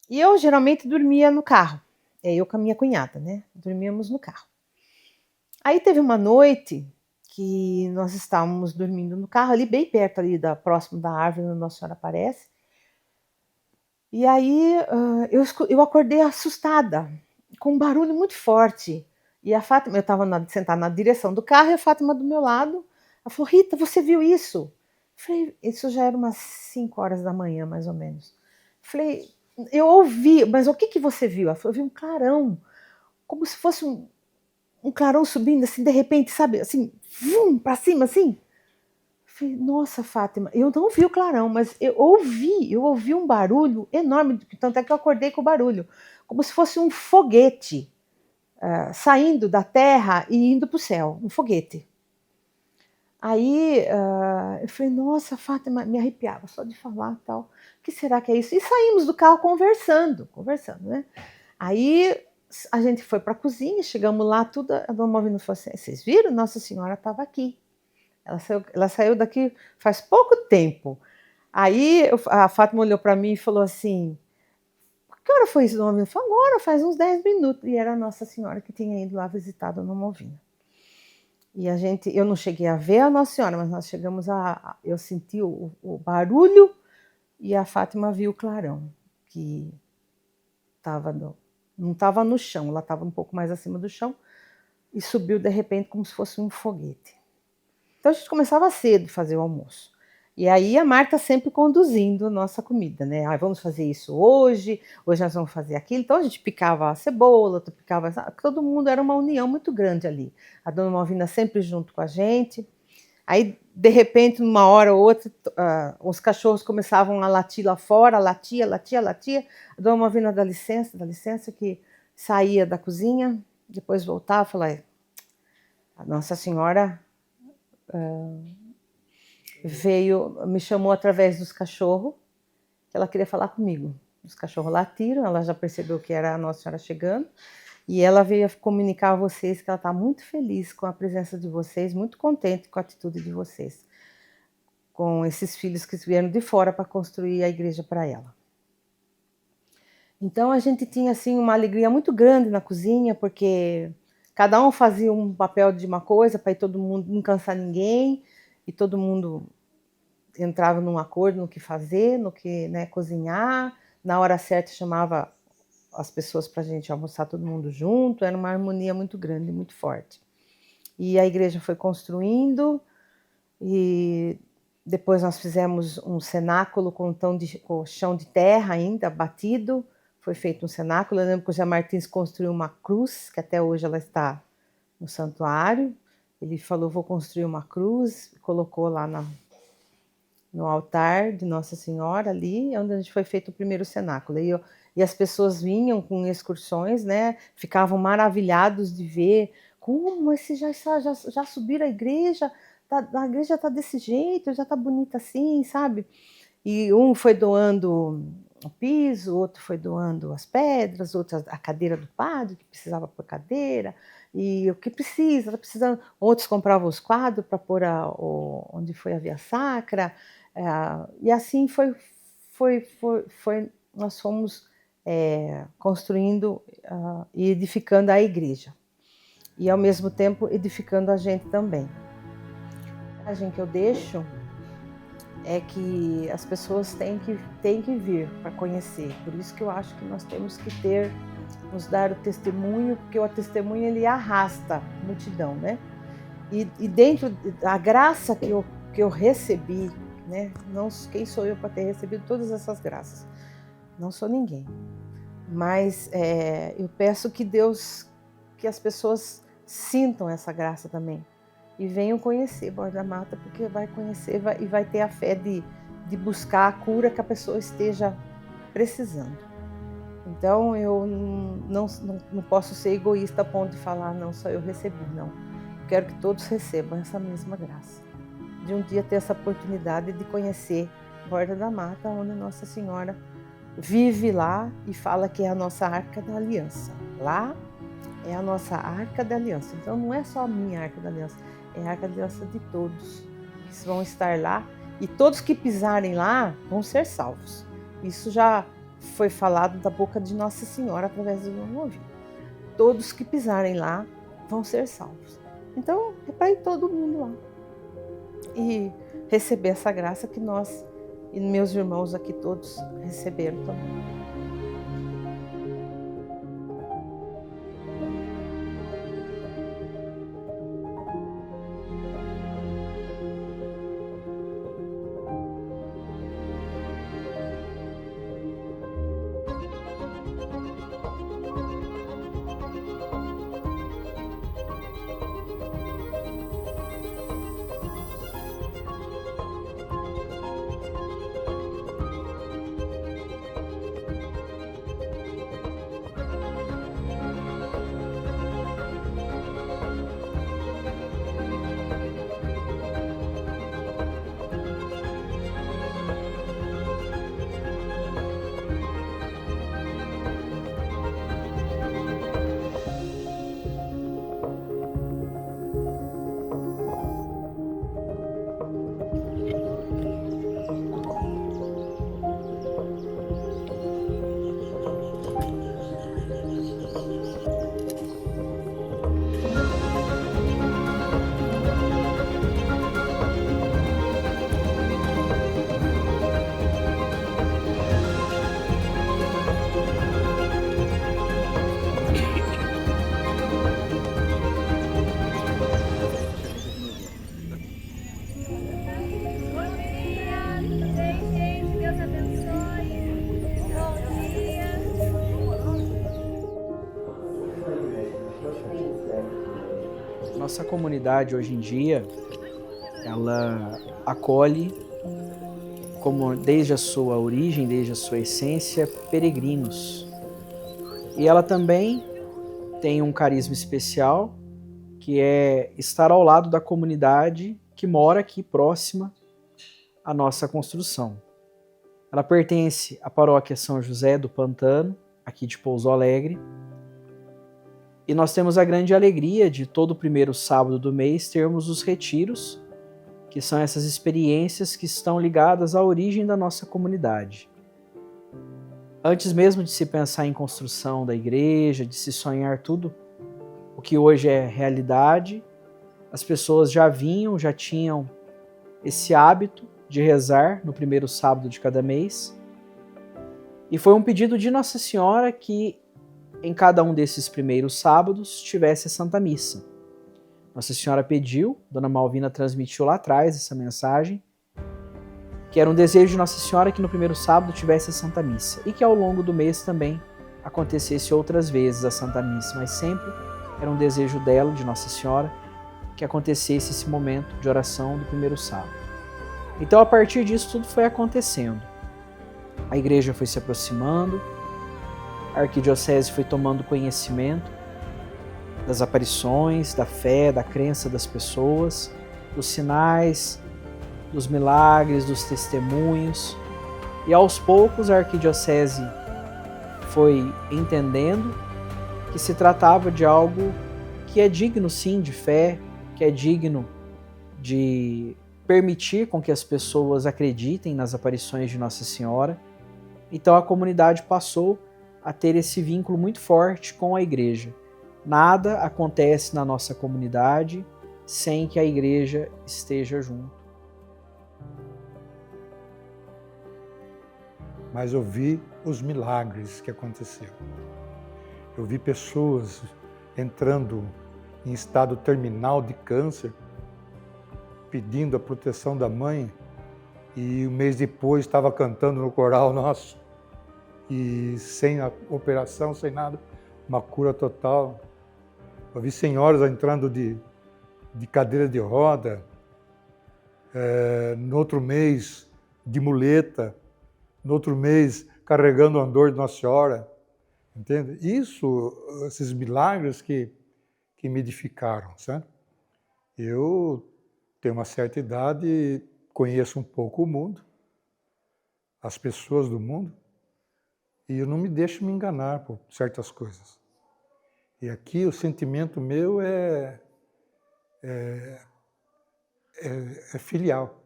E eu geralmente dormia no carro. Eu com a minha cunhada, né? Dormíamos no carro. Aí teve uma noite que nós estávamos dormindo no carro, ali bem perto ali próximo da árvore onde Nossa Senhora aparece. E aí eu acordei assustada, com um barulho muito forte. E a Fátima, eu estava sentada na direção do carro e a Fátima do meu lado. Ela falou, Rita, você viu isso? Eu falei, isso já era umas 5 horas da manhã, mais ou menos. Eu falei, eu ouvi, mas o que você viu? Ela falou, eu vi um clarão, como se fosse um clarão subindo, assim, de repente, sabe, assim, vum, pra cima, assim. Eu falei, nossa, Fátima, eu não vi o clarão, mas eu ouvi um barulho enorme, tanto é que eu acordei com o barulho, como se fosse um foguete saindo da terra e indo para o céu, um foguete. Aí eu falei, nossa, Fátima, me arrepiava só de falar tal. O que será que é isso? E saímos do carro conversando, né? Aí a gente foi para a cozinha, chegamos lá, tudo, a dona Malvina falou assim, vocês viram? Nossa Senhora estava aqui. Ela saiu daqui faz pouco tempo. Aí a Fátima olhou para mim e falou assim, que hora foi isso, dona Malvina? Falei, agora, faz uns 10 minutos. E era a Nossa Senhora que tinha ido lá visitar a dona Malvina. E eu não cheguei a ver a Nossa Senhora, mas nós chegamos eu senti o barulho e a Fátima viu o clarão, que não estava no chão, ela estava um pouco mais acima do chão e subiu de repente como se fosse um foguete. Então a gente começava cedo a fazer o almoço. E aí a Marta sempre conduzindo a nossa comida, né? Vamos fazer isso hoje nós vamos fazer aquilo. Então a gente picava a cebola, todo mundo, era uma união muito grande ali. A dona Malvina sempre junto com a gente. Aí, de repente, numa hora ou outra, os cachorros começavam a latir lá fora, latia. A dona Malvina dá licença, que saía da cozinha, depois voltava e falava, a Nossa Senhora me chamou através dos cachorros, que ela queria falar comigo. Os cachorros latiram, ela já percebeu que era a Nossa Senhora chegando, e ela veio comunicar a vocês que ela está muito feliz com a presença de vocês, muito contente com a atitude de vocês, com esses filhos que vieram de fora para construir a igreja para ela. Então a gente tinha assim uma alegria muito grande na cozinha, porque cada um fazia um papel de uma coisa para todo mundo não cansar ninguém, e todo mundo entrava num acordo no que fazer, no que, né, cozinhar. Na hora certa chamava as pessoas para a gente almoçar todo mundo junto, era uma harmonia muito grande, muito forte. E a igreja foi construindo, e depois nós fizemos um cenáculo com chão de terra ainda, batido, foi feito um cenáculo. Eu lembro que o Zé Martins construiu uma cruz, que até hoje ela está no santuário. Ele falou, vou construir uma cruz, colocou lá no altar de Nossa Senhora, ali, onde a gente foi feito o primeiro cenáculo. E as pessoas vinham com excursões, né? Ficavam maravilhados de ver como esse já subiram a igreja igreja está desse jeito, já está bonita assim, sabe? E um foi doando o piso, outro foi doando as pedras, outro a cadeira do padre, que precisava pôr cadeira, e o que precisa, tá precisando. Outros compravam os quadros para pôr onde foi a via sacra, e assim nós fomos construindo e edificando a igreja, e ao mesmo tempo edificando a gente também. A mensagem que eu deixo é que as pessoas têm que vir para conhecer. Por isso que eu acho que nós temos que nos dar o testemunho, porque o testemunho ele arrasta a multidão, né? E dentro da graça que eu recebi, né? Não, quem sou eu para ter recebido todas essas graças? Não sou ninguém. Mas eu peço que as pessoas sintam essa graça também. E venham conhecer Borda da Mata, porque vai conhecer e vai ter a fé de buscar a cura que a pessoa esteja precisando. Então eu não posso ser egoísta a ponto de falar, não, só eu recebi, não. Eu quero que todos recebam essa mesma graça. De um dia ter essa oportunidade de conhecer Borda da Mata, onde Nossa Senhora vive lá e fala que é a nossa Arca da Aliança. Lá é a nossa Arca da Aliança. Então não é só a minha Arca da Aliança, é a Arca da Aliança de todos que vão estar lá, e todos que pisarem lá vão ser salvos. Isso já foi falado da boca de Nossa Senhora através do meu ouvido. Todos que pisarem lá vão ser salvos. Então é para ir todo mundo lá e receber essa graça que nós e meus irmãos aqui todos receberam também. nossa comunidade hoje em dia, ela acolhe, como desde a sua origem, desde a sua essência, peregrinos. E ela também tem um carisma especial, que é estar ao lado da comunidade que mora aqui próxima à nossa construção. Ela pertence à paróquia São José do Pantano, aqui de Pouso Alegre, e nós temos a grande alegria de todo primeiro sábado do mês termos os retiros, que são essas experiências que estão ligadas à origem da nossa comunidade. Antes mesmo de se pensar em construção da igreja, de se sonhar tudo o que hoje é realidade, as pessoas já tinham esse hábito de rezar no primeiro sábado de cada mês. E foi um pedido de Nossa Senhora que em cada um desses primeiros sábados tivesse a Santa Missa. Nossa Senhora pediu, Dona Malvina transmitiu lá atrás essa mensagem, que era um desejo de Nossa Senhora que no primeiro sábado tivesse a Santa Missa e que ao longo do mês também acontecesse outras vezes a Santa Missa, mas sempre era um desejo dela, de Nossa Senhora, que acontecesse esse momento de oração do primeiro sábado. Então, a partir disso, tudo foi acontecendo. A igreja foi se aproximando, a arquidiocese foi tomando conhecimento das aparições, da fé, da crença das pessoas, dos sinais, dos milagres, dos testemunhos. E aos poucos a arquidiocese foi entendendo que se tratava de algo que é digno sim de fé, que é digno de permitir com que as pessoas acreditem nas aparições de Nossa Senhora. Então a comunidade passou a ter esse vínculo muito forte com a igreja. Nada acontece na nossa comunidade sem que a igreja esteja junto. Mas eu vi os milagres que aconteceram. Eu vi pessoas entrando em estado terminal de câncer, pedindo a proteção da mãe, e um mês depois estava cantando no coral nosso, e sem a operação, sem nada, uma cura total. Eu vi senhoras entrando de cadeira de roda, no outro mês de muleta, no outro mês carregando o andor de Nossa Senhora, entende? Esses milagres que me edificaram, sabe? Eu tenho uma certa idade, conheço um pouco o mundo, as pessoas do mundo, e eu não me deixo me enganar por certas coisas. E aqui o sentimento meu é filial,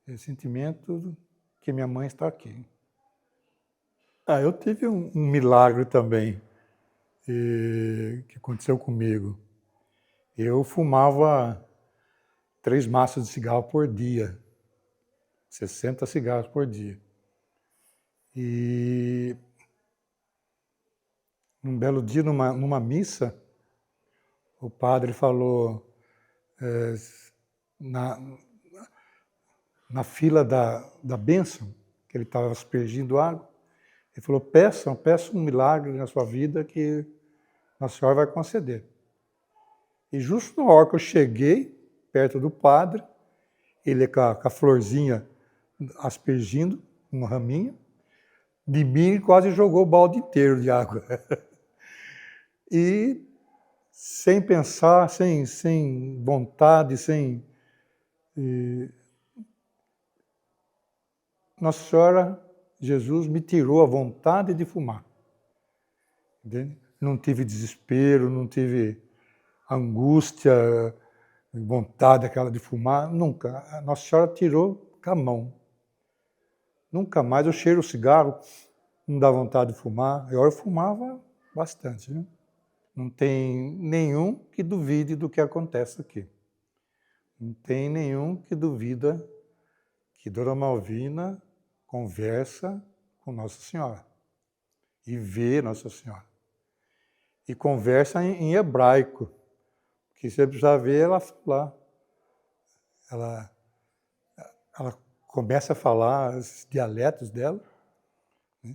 é sentimento que minha mãe está aqui. Eu tive um milagre também que aconteceu comigo. Eu fumava 3 maços de cigarro por dia, 60 cigarros por dia. E num belo dia, numa missa, o padre falou, na fila da bênção, que ele estava aspergindo água, ele falou, peçam um milagre na sua vida que Nossa Senhora vai conceder. E justo na hora que eu cheguei, perto do padre, ele com a florzinha aspergindo, uma raminha, de mim quase jogou o balde inteiro de água. E sem pensar, sem vontade, Nossa Senhora, Jesus me tirou a vontade de fumar. Entende? Não tive desespero, não tive angústia, vontade aquela de fumar, nunca. A Nossa Senhora tirou com a mão. Nunca mais eu cheiro o cigarro, não dá vontade de fumar. Eu fumava bastante, né? Não tem nenhum que duvide do que acontece aqui. Não tem nenhum que duvida que Dona Malvina conversa com Nossa Senhora e vê Nossa Senhora. E conversa em hebraico, que você precisa ver ela falar. Ela começa a falar os dialetos dela, né?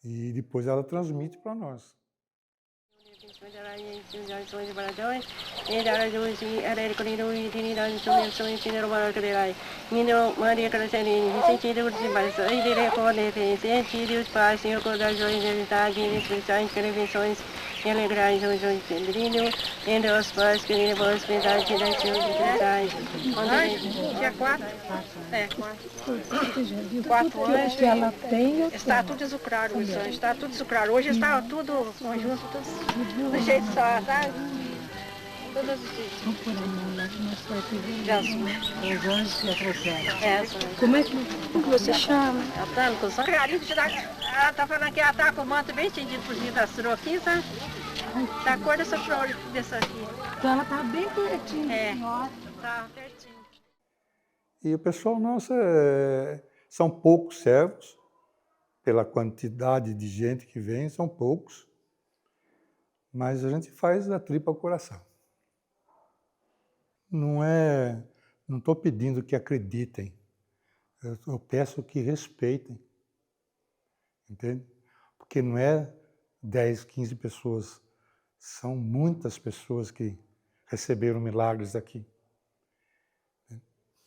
E depois ela transmite para nós. e alegrai São João de Pedrinho, entre os pais que lhe vos piedade da Senhor de verdade. Dia 4? É, 4. 4 anos. Que ela tem, Está tudo açucrado, está tudo açucrado. Hoje está tudo conjunto, tudo do jeito só, sabe? Todos os dias. Vamos pôr a mão lá que nós partimos. Os anjos e a trouxeram. Essa. Como é que você chama? Ela tá no coração. Ela tá falando que ela tá com o manto bem estendido por cima da sua aqui, sabe? Tá a cor dessa flor, dessa aqui. Então ela tá bem pertinho. É, tá pertinho. E o pessoal nosso são poucos servos, pela quantidade de gente que vem, são poucos, mas a gente faz da tripa ao coração. Não estou pedindo que acreditem, eu peço que respeitem, entende? Porque não é 10, 15 pessoas, são muitas pessoas que receberam milagres aqui.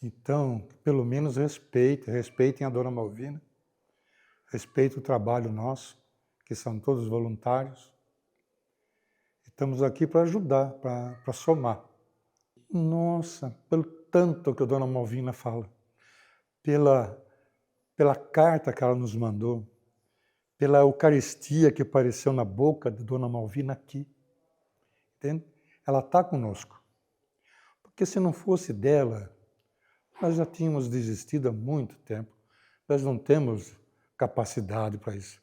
Então, pelo menos respeitem a Dona Malvina, respeitem o trabalho nosso, que são todos voluntários. Estamos aqui para ajudar, para somar. Nossa, pelo tanto que a Dona Malvina fala, pela carta que ela nos mandou, pela Eucaristia que apareceu na boca da Dona Malvina aqui. Entende? Ela está conosco. Porque se não fosse dela, nós já tínhamos desistido há muito tempo. Nós não temos capacidade para isso.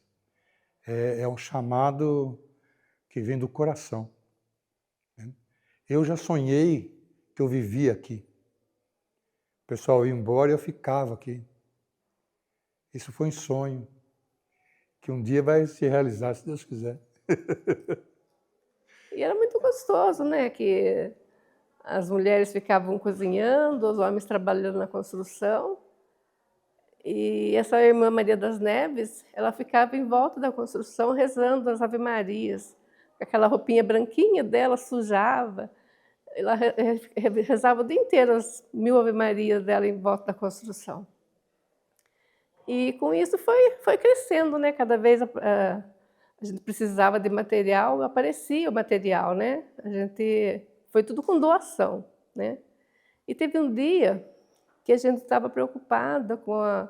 É um chamado que vem do coração. Eu já sonhei que eu vivia aqui. O pessoal ia embora e eu ficava aqui. Isso foi um sonho, que um dia vai se realizar, se Deus quiser. E era muito gostoso, né? Que as mulheres ficavam cozinhando, os homens trabalhando na construção. E essa irmã Maria das Neves, ela ficava em volta da construção rezando as Ave-Marias. Aquela roupinha branquinha dela sujava. Ela rezava o dia inteiro as 1000 Ave-Marias dela em volta da construção. E com isso foi crescendo, né? Cada vez a gente precisava de material, aparecia o material, né? Foi tudo com doação, né? E teve um dia que a gente estava preocupada com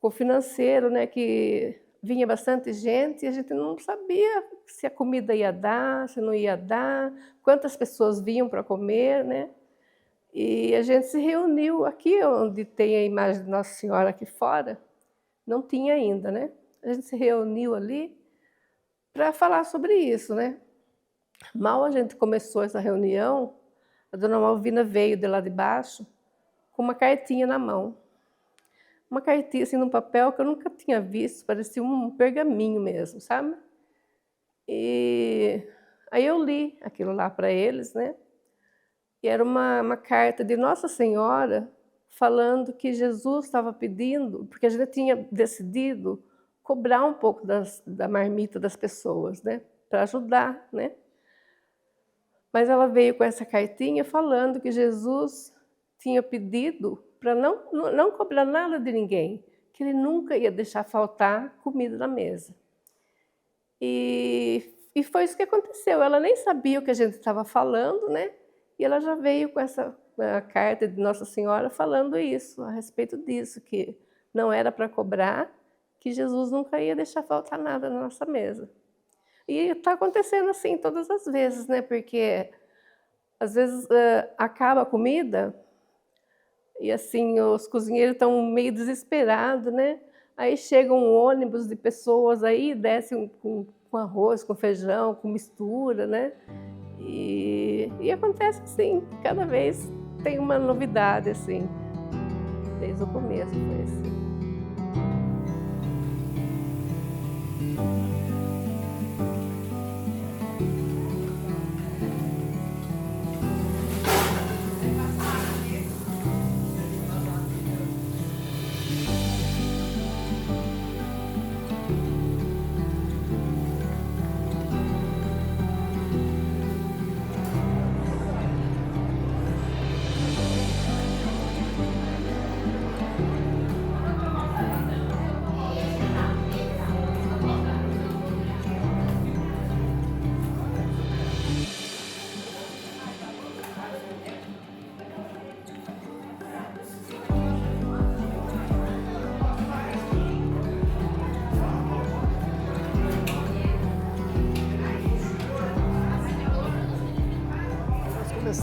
o financeiro, né? Que vinha bastante gente e a gente não sabia se a comida ia dar, se não ia dar, quantas pessoas vinham para comer, né? E a gente se reuniu aqui, onde tem a imagem de Nossa Senhora aqui fora, não tinha ainda, né? A gente se reuniu ali para falar sobre isso, né? Mal a gente começou essa reunião, a Dona Malvina veio de lá de baixo com uma cartinha na mão. Uma cartinha assim num papel que eu nunca tinha visto, parecia um pergaminho mesmo, sabe? E aí eu li aquilo lá para eles, né? E era uma carta de Nossa Senhora falando que Jesus estava pedindo, porque a gente tinha decidido cobrar um pouco da marmita das pessoas, né? Para ajudar, né? Mas ela veio com essa cartinha falando que Jesus tinha pedido para não cobrar nada de ninguém, que ele nunca ia deixar faltar comida na mesa. E foi isso que aconteceu. Ela nem sabia o que a gente estava falando, né? E ela já veio com essa carta de Nossa Senhora falando isso, a respeito disso, que não era para cobrar, que Jesus nunca ia deixar faltar nada na nossa mesa. E está acontecendo assim todas as vezes, né? Porque às vezes acaba a comida e assim os cozinheiros estão meio desesperados, né? Aí chega um ônibus de pessoas aí, descem com arroz, com feijão, com mistura, né? E acontece assim, cada vez tem uma novidade assim. Desde o começo foi assim.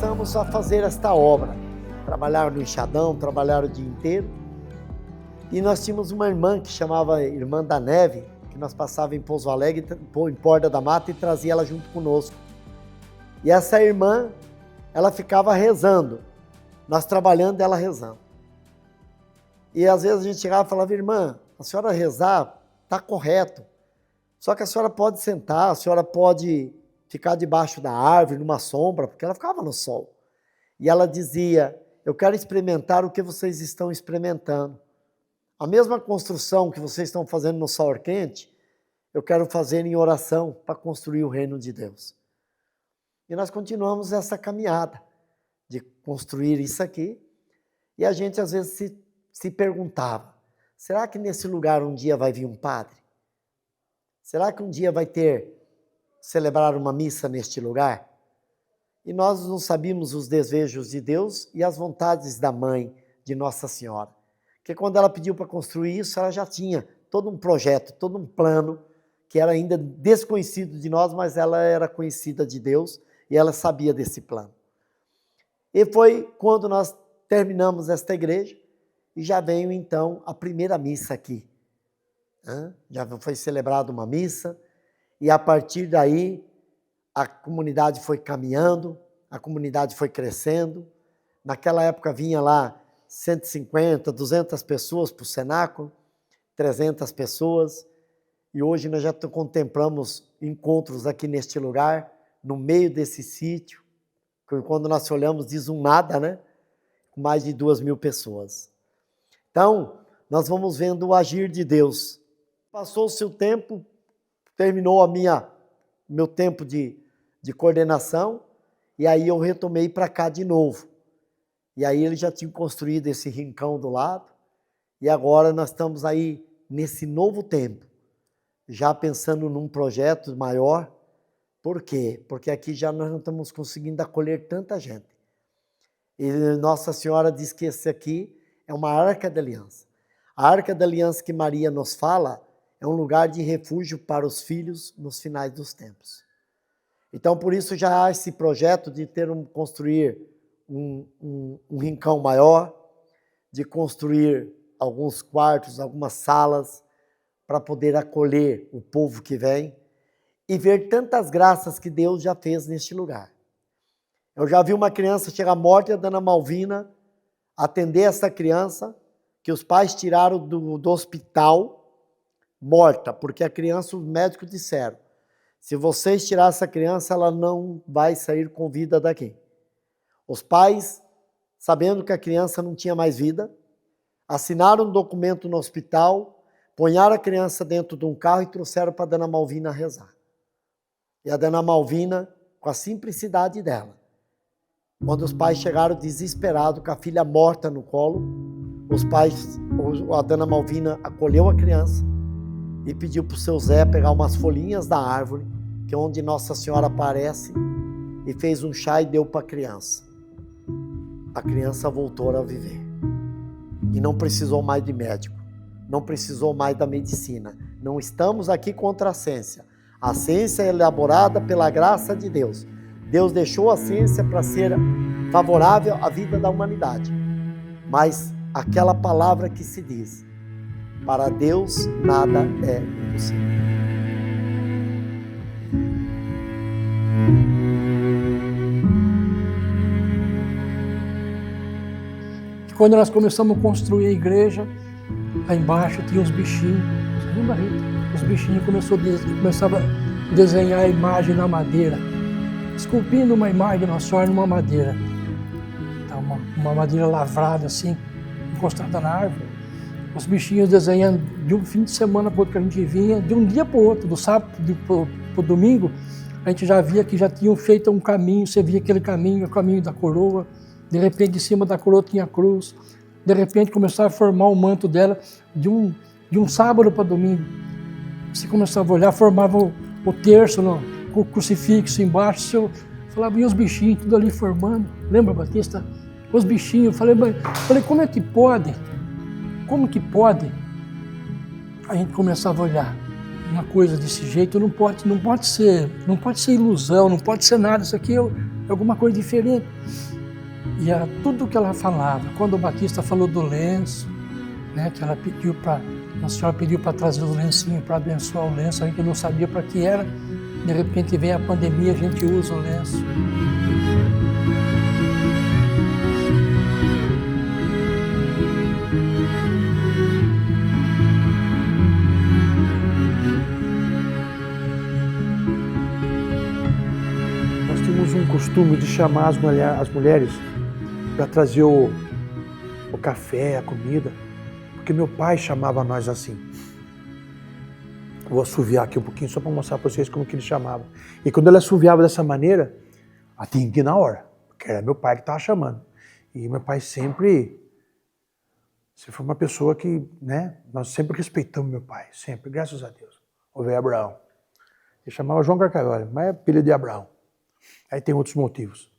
começamos a fazer esta obra. Trabalharam no enxadão, trabalharam o dia inteiro. E nós tínhamos uma irmã que chamava Irmã da Neve, que nós passávamos em Pouso Alegre, em Porta da Mata, e trazia ela junto conosco. E essa irmã, ela ficava rezando. Nós trabalhando, ela rezando. E às vezes a gente chegava e falava, irmã, a senhora rezar está correto. Só que a senhora pode sentar, a senhora pode ficar debaixo da árvore, numa sombra, porque ela ficava no sol. E ela dizia, eu quero experimentar o que vocês estão experimentando. A mesma construção que vocês estão fazendo no sol quente, eu quero fazer em oração para construir o reino de Deus. E nós continuamos essa caminhada de construir isso aqui. E a gente às vezes se perguntava, será que nesse lugar um dia vai vir um padre? Será que um dia vai celebrar uma missa neste lugar? E nós não sabíamos os desejos de Deus e as vontades da mãe de Nossa Senhora. Porque quando ela pediu para construir isso, ela já tinha todo um projeto, todo um plano, que era ainda desconhecido de nós, mas ela era conhecida de Deus e ela sabia desse plano. E foi quando nós terminamos esta igreja e já veio então a primeira missa aqui. Já foi celebrada uma missa e a partir daí a comunidade foi caminhando, a comunidade foi crescendo. Naquela época vinha lá 150, 200 pessoas para o cenáculo, 300 pessoas, e hoje nós já contemplamos encontros aqui neste lugar, no meio desse sítio, que quando nós olhamos diz um nada, né? Com mais de 2.000 pessoas. Então, nós vamos vendo o agir de Deus. Passou-se o tempo, terminou meu tempo de coordenação, e aí eu retomei para cá de novo. E aí ele já tinha construído esse rincão do lado, e agora nós estamos aí nesse novo tempo, já pensando num projeto maior. Por quê? Porque aqui já nós não estamos conseguindo acolher tanta gente. E Nossa Senhora diz que esse aqui é uma arca da aliança. A arca da aliança que Maria nos fala é um lugar de refúgio para os filhos nos finais dos tempos. Então, por isso já há esse projeto de construir um rincão maior, de construir alguns quartos, algumas salas, para poder acolher o povo que vem e ver tantas graças que Deus já fez neste lugar. Eu já vi uma criança chegar morta, a Dona Malvina atender essa criança, que os pais tiraram do hospital, morta, porque a criança, os médicos disseram, se vocês tirarem essa criança, ela não vai sair com vida daqui. Os pais, sabendo que a criança não tinha mais vida, assinaram um documento no hospital, ponharam a criança dentro de um carro e trouxeram para a Dona Malvina rezar. E a Dona Malvina, com a simplicidade dela, quando os pais chegaram desesperados, com a filha morta no colo, a Dona Malvina acolheu a criança e pediu para o seu Zé pegar umas folhinhas da árvore, que é onde Nossa Senhora aparece, e fez um chá e deu para a criança. A criança voltou a viver. E não precisou mais de médico, não precisou mais da medicina. Não estamos aqui contra a ciência. A ciência é elaborada pela graça de Deus. Deus deixou a ciência para ser favorável à vida da humanidade. Mas aquela palavra que se diz, para Deus nada é impossível. Quando nós começamos a construir a igreja, lá embaixo tinha os bichinhos. Você lembra, Rita? Os bichinhos começavam a desenhar a imagem na madeira, esculpindo uma imagem de Nossa Senhora numa madeira. Então, uma madeira lavrada assim, encostada na árvore. Os bichinhos desenhando de um fim de semana para o outro que a gente vinha, de um dia para o outro, do sábado para o domingo, a gente já via que já tinham feito um caminho, você via aquele caminho, o caminho da coroa. De repente, em cima da coroa tinha a cruz. De repente, começava a formar o manto dela de um sábado para domingo. Você começava a olhar, formava o terço, com o crucifixo embaixo. Eu falava, e os bichinhos, tudo ali formando. Lembra, Batista? Os bichinhos. Falei, como é que pode? Como que pode? A gente começava a olhar. Uma coisa desse jeito não pode ser ilusão, não pode ser nada. Isso aqui é alguma coisa diferente. E era tudo que ela falava. Quando o Batista falou do lenço, né, que ela pediu para, a senhora pediu para trazer o lencinho para abençoar o lenço, a gente não sabia para que era. De repente vem a pandemia, a gente usa o lenço. Nós tínhamos um costume de chamar as mulheres para trazer o café, a comida, porque meu pai chamava nós assim. Vou assoviar aqui um pouquinho só para mostrar para vocês como que ele chamava. E quando ele assoviava dessa maneira, atendi na hora, porque era meu pai que estava chamando. E meu pai sempre foi uma pessoa que, né, nós sempre respeitamos meu pai, sempre, graças a Deus. O velho Abraão. Ele chamava João Carcaioli, mas é apelido de Abraão. Aí tem outros motivos.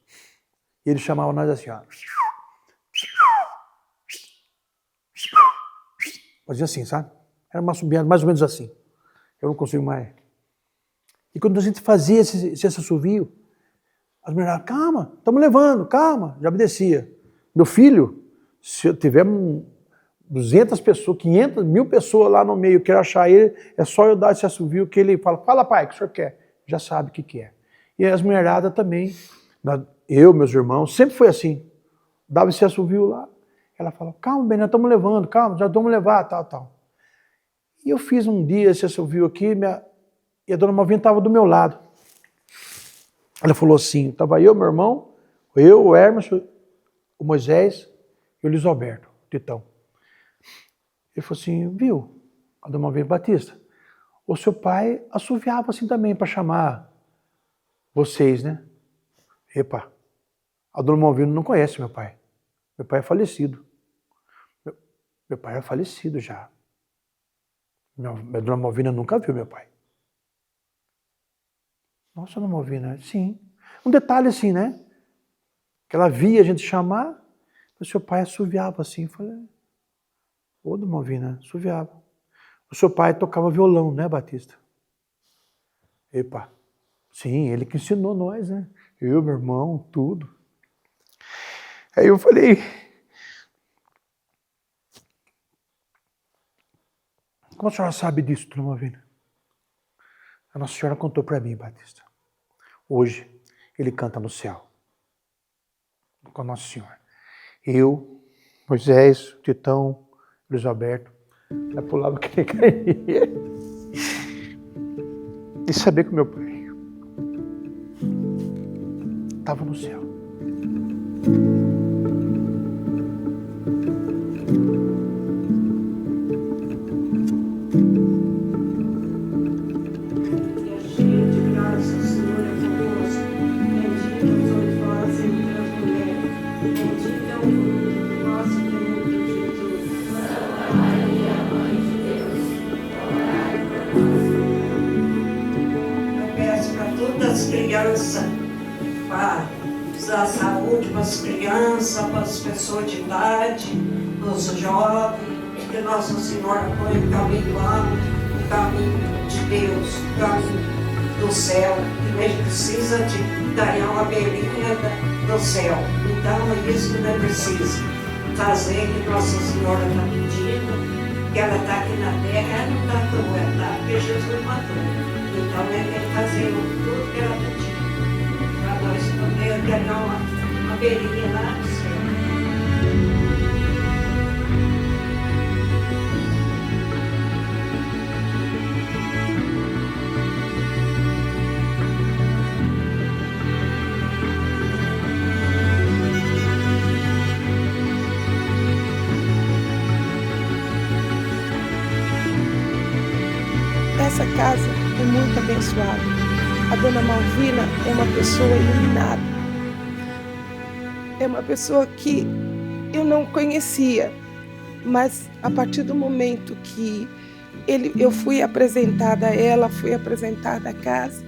E ele chamava nós assim, ó. Fazia assim, sabe? Era uma subida mais ou menos assim. Eu não consigo mais. E quando a gente fazia esse assovio, as mulheres falavam, calma, estamos levando, calma, já obedecia. Meu filho, se tiver 200 pessoas, 500, 1000 pessoas lá no meio, quero achar ele, é só eu dar esse assovio que ele fala pai, o que o senhor quer? Já sabe o que é. E as mulheradas também, eu, meus irmãos, sempre foi assim. Dava esse assovio lá, ela falava, calma, bem, nós estamos levando, calma, já vamos levar, tal. E eu fiz um dia esse assovio aqui, e a dona Malvina estava do meu lado. Ela falou assim, estava eu, meu irmão, eu, o Hermes, o Moisés e o Luiz Alberto, o Titão. Ele falou assim, viu, a dona Malvina Batista, o seu pai assoviava assim também para chamar vocês, né? Epa, a dona Malvina não conhece meu pai. Meu pai é falecido. Meu pai é falecido já. Minha dona Malvina nunca viu meu pai. Nossa, dona Malvina, sim. Um detalhe assim, né? Que ela via a gente chamar, o seu pai assoviava assim. Eu falei, ô, dona Malvina, assoviava. O seu pai tocava violão, né, Batista? Epa, sim, ele que ensinou nós, né? Eu, meu irmão, tudo. Aí eu falei, como a senhora sabe disso, dona Malvina? A Nossa Senhora contou para mim, Batista. Hoje, ele canta no céu, com a Nossa Senhora. Eu, Moisés, Titão, Luiz Alberto, vai pular do que cair. E saber que meu pai estava no céu. Crianças, para a saúde para as crianças, para as pessoas de idade, os jovens, que Nossa Senhora põe o caminho lá, o caminho de Deus, o caminho do céu, que nem precisa de ganhar uma beirinha do céu. Então é isso que nós precisamos fazer, que Nossa Senhora está pedindo, que ela está aqui na terra, ela não está à toa, ela está porque Jesus matou. Então ele quer fazer tudo que ela pediu, para nós poder ganhar uma beirinha lá no céu. Essa casa é muito abençoada. A dona Malvina é uma pessoa iluminada. É uma pessoa que eu não conhecia, mas a partir do momento que eu fui apresentada a ela, fui apresentada à casa,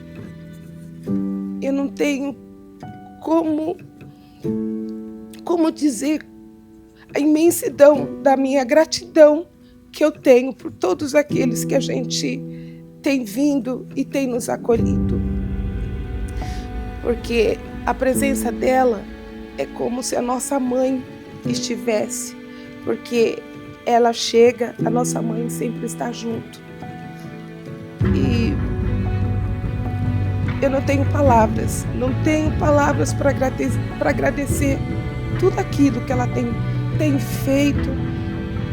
eu não tenho como dizer a imensidão da minha gratidão que eu tenho por todos aqueles que a gente tem vindo e tem nos acolhido. Porque A presença dela é como se a nossa mãe estivesse, porque ela chega, a nossa mãe sempre está junto. E eu não tenho palavras para agradecer tudo aquilo que ela tem feito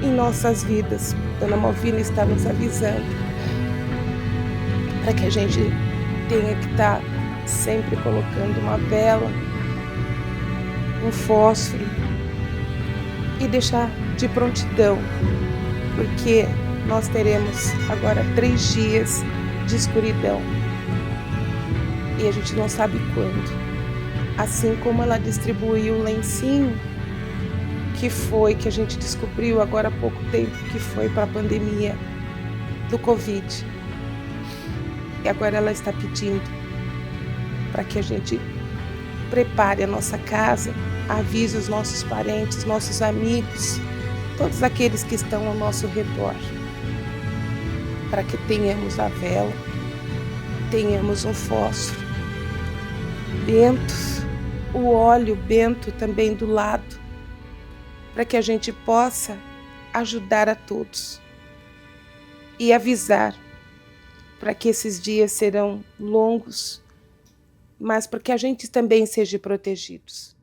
em nossas vidas. Dona Malvina está nos avisando para que a gente tenha que estar sempre colocando uma vela, um fósforo e deixar de prontidão, porque nós teremos agora 3 dias de escuridão e a gente não sabe quando. Assim como ela distribuiu o lencinho, que a gente descobriu agora há pouco tempo que foi para a pandemia do Covid. E agora ela está pedindo para que a gente prepare a nossa casa, avise os nossos parentes, nossos amigos, todos aqueles que estão ao nosso redor, para que tenhamos a vela, tenhamos um fósforo, bentos, o óleo bento também do lado, para que a gente possa ajudar a todos e avisar para que esses dias serão longos, mas para que a gente também seja protegidos.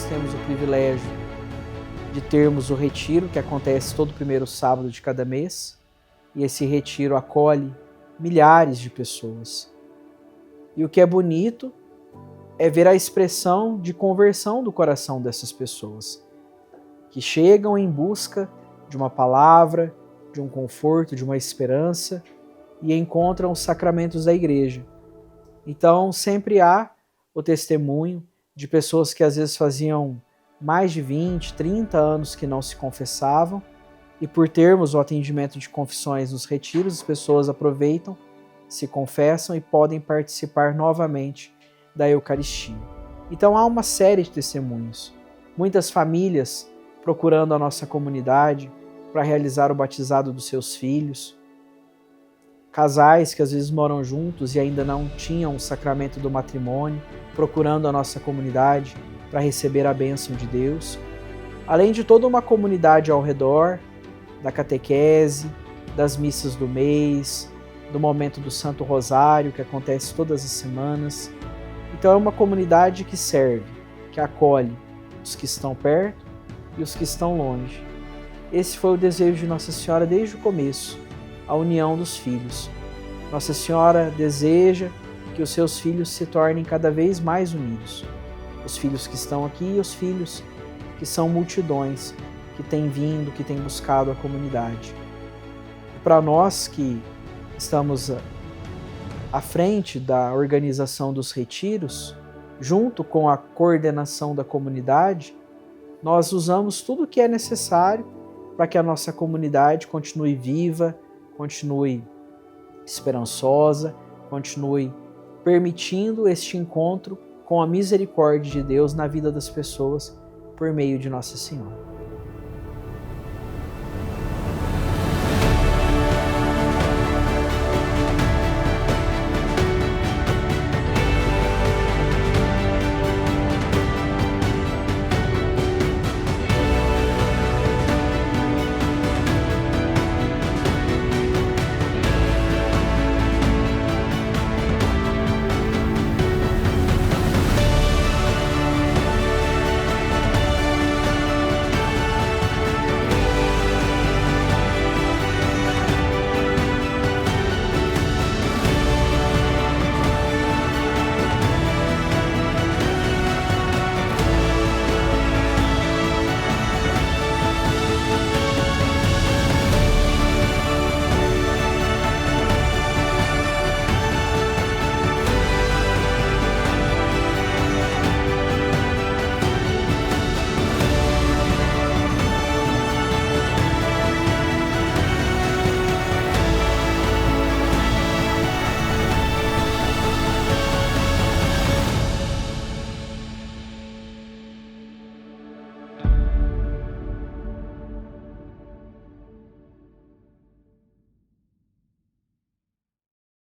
Temos o privilégio de termos o retiro que acontece todo primeiro sábado de cada mês, e esse retiro acolhe milhares de pessoas. E o que é bonito é ver a expressão de conversão do coração dessas pessoas, que chegam em busca de uma palavra, de um conforto, de uma esperança, e encontram os sacramentos da igreja. Então sempre há o testemunho de pessoas que às vezes faziam mais de 20, 30 anos que não se confessavam, e por termos o atendimento de confissões nos retiros, as pessoas aproveitam, se confessam e podem participar novamente da Eucaristia. Então há uma série de testemunhos. Muitas famílias procurando a nossa comunidade para realizar o batizado dos seus filhos. Casais que às vezes moram juntos e ainda não tinham o sacramento do matrimônio, procurando a nossa comunidade para receber a bênção de Deus. Além de toda uma comunidade ao redor, da catequese, das missas do mês, do momento do Santo Rosário, que acontece todas as semanas. Então é uma comunidade que serve, que acolhe os que estão perto e os que estão longe. Esse foi o desejo de Nossa Senhora desde o começo, a união dos filhos. Nossa Senhora deseja que os seus filhos se tornem cada vez mais unidos. Os filhos que estão aqui e os filhos que são multidões, que têm vindo, que têm buscado a comunidade. E para nós que estamos à frente da organização dos retiros, junto com a coordenação da comunidade, nós usamos tudo o que é necessário para que a nossa comunidade continue viva, continue esperançosa, continue permitindo este encontro com a misericórdia de Deus na vida das pessoas por meio de Nossa Senhora.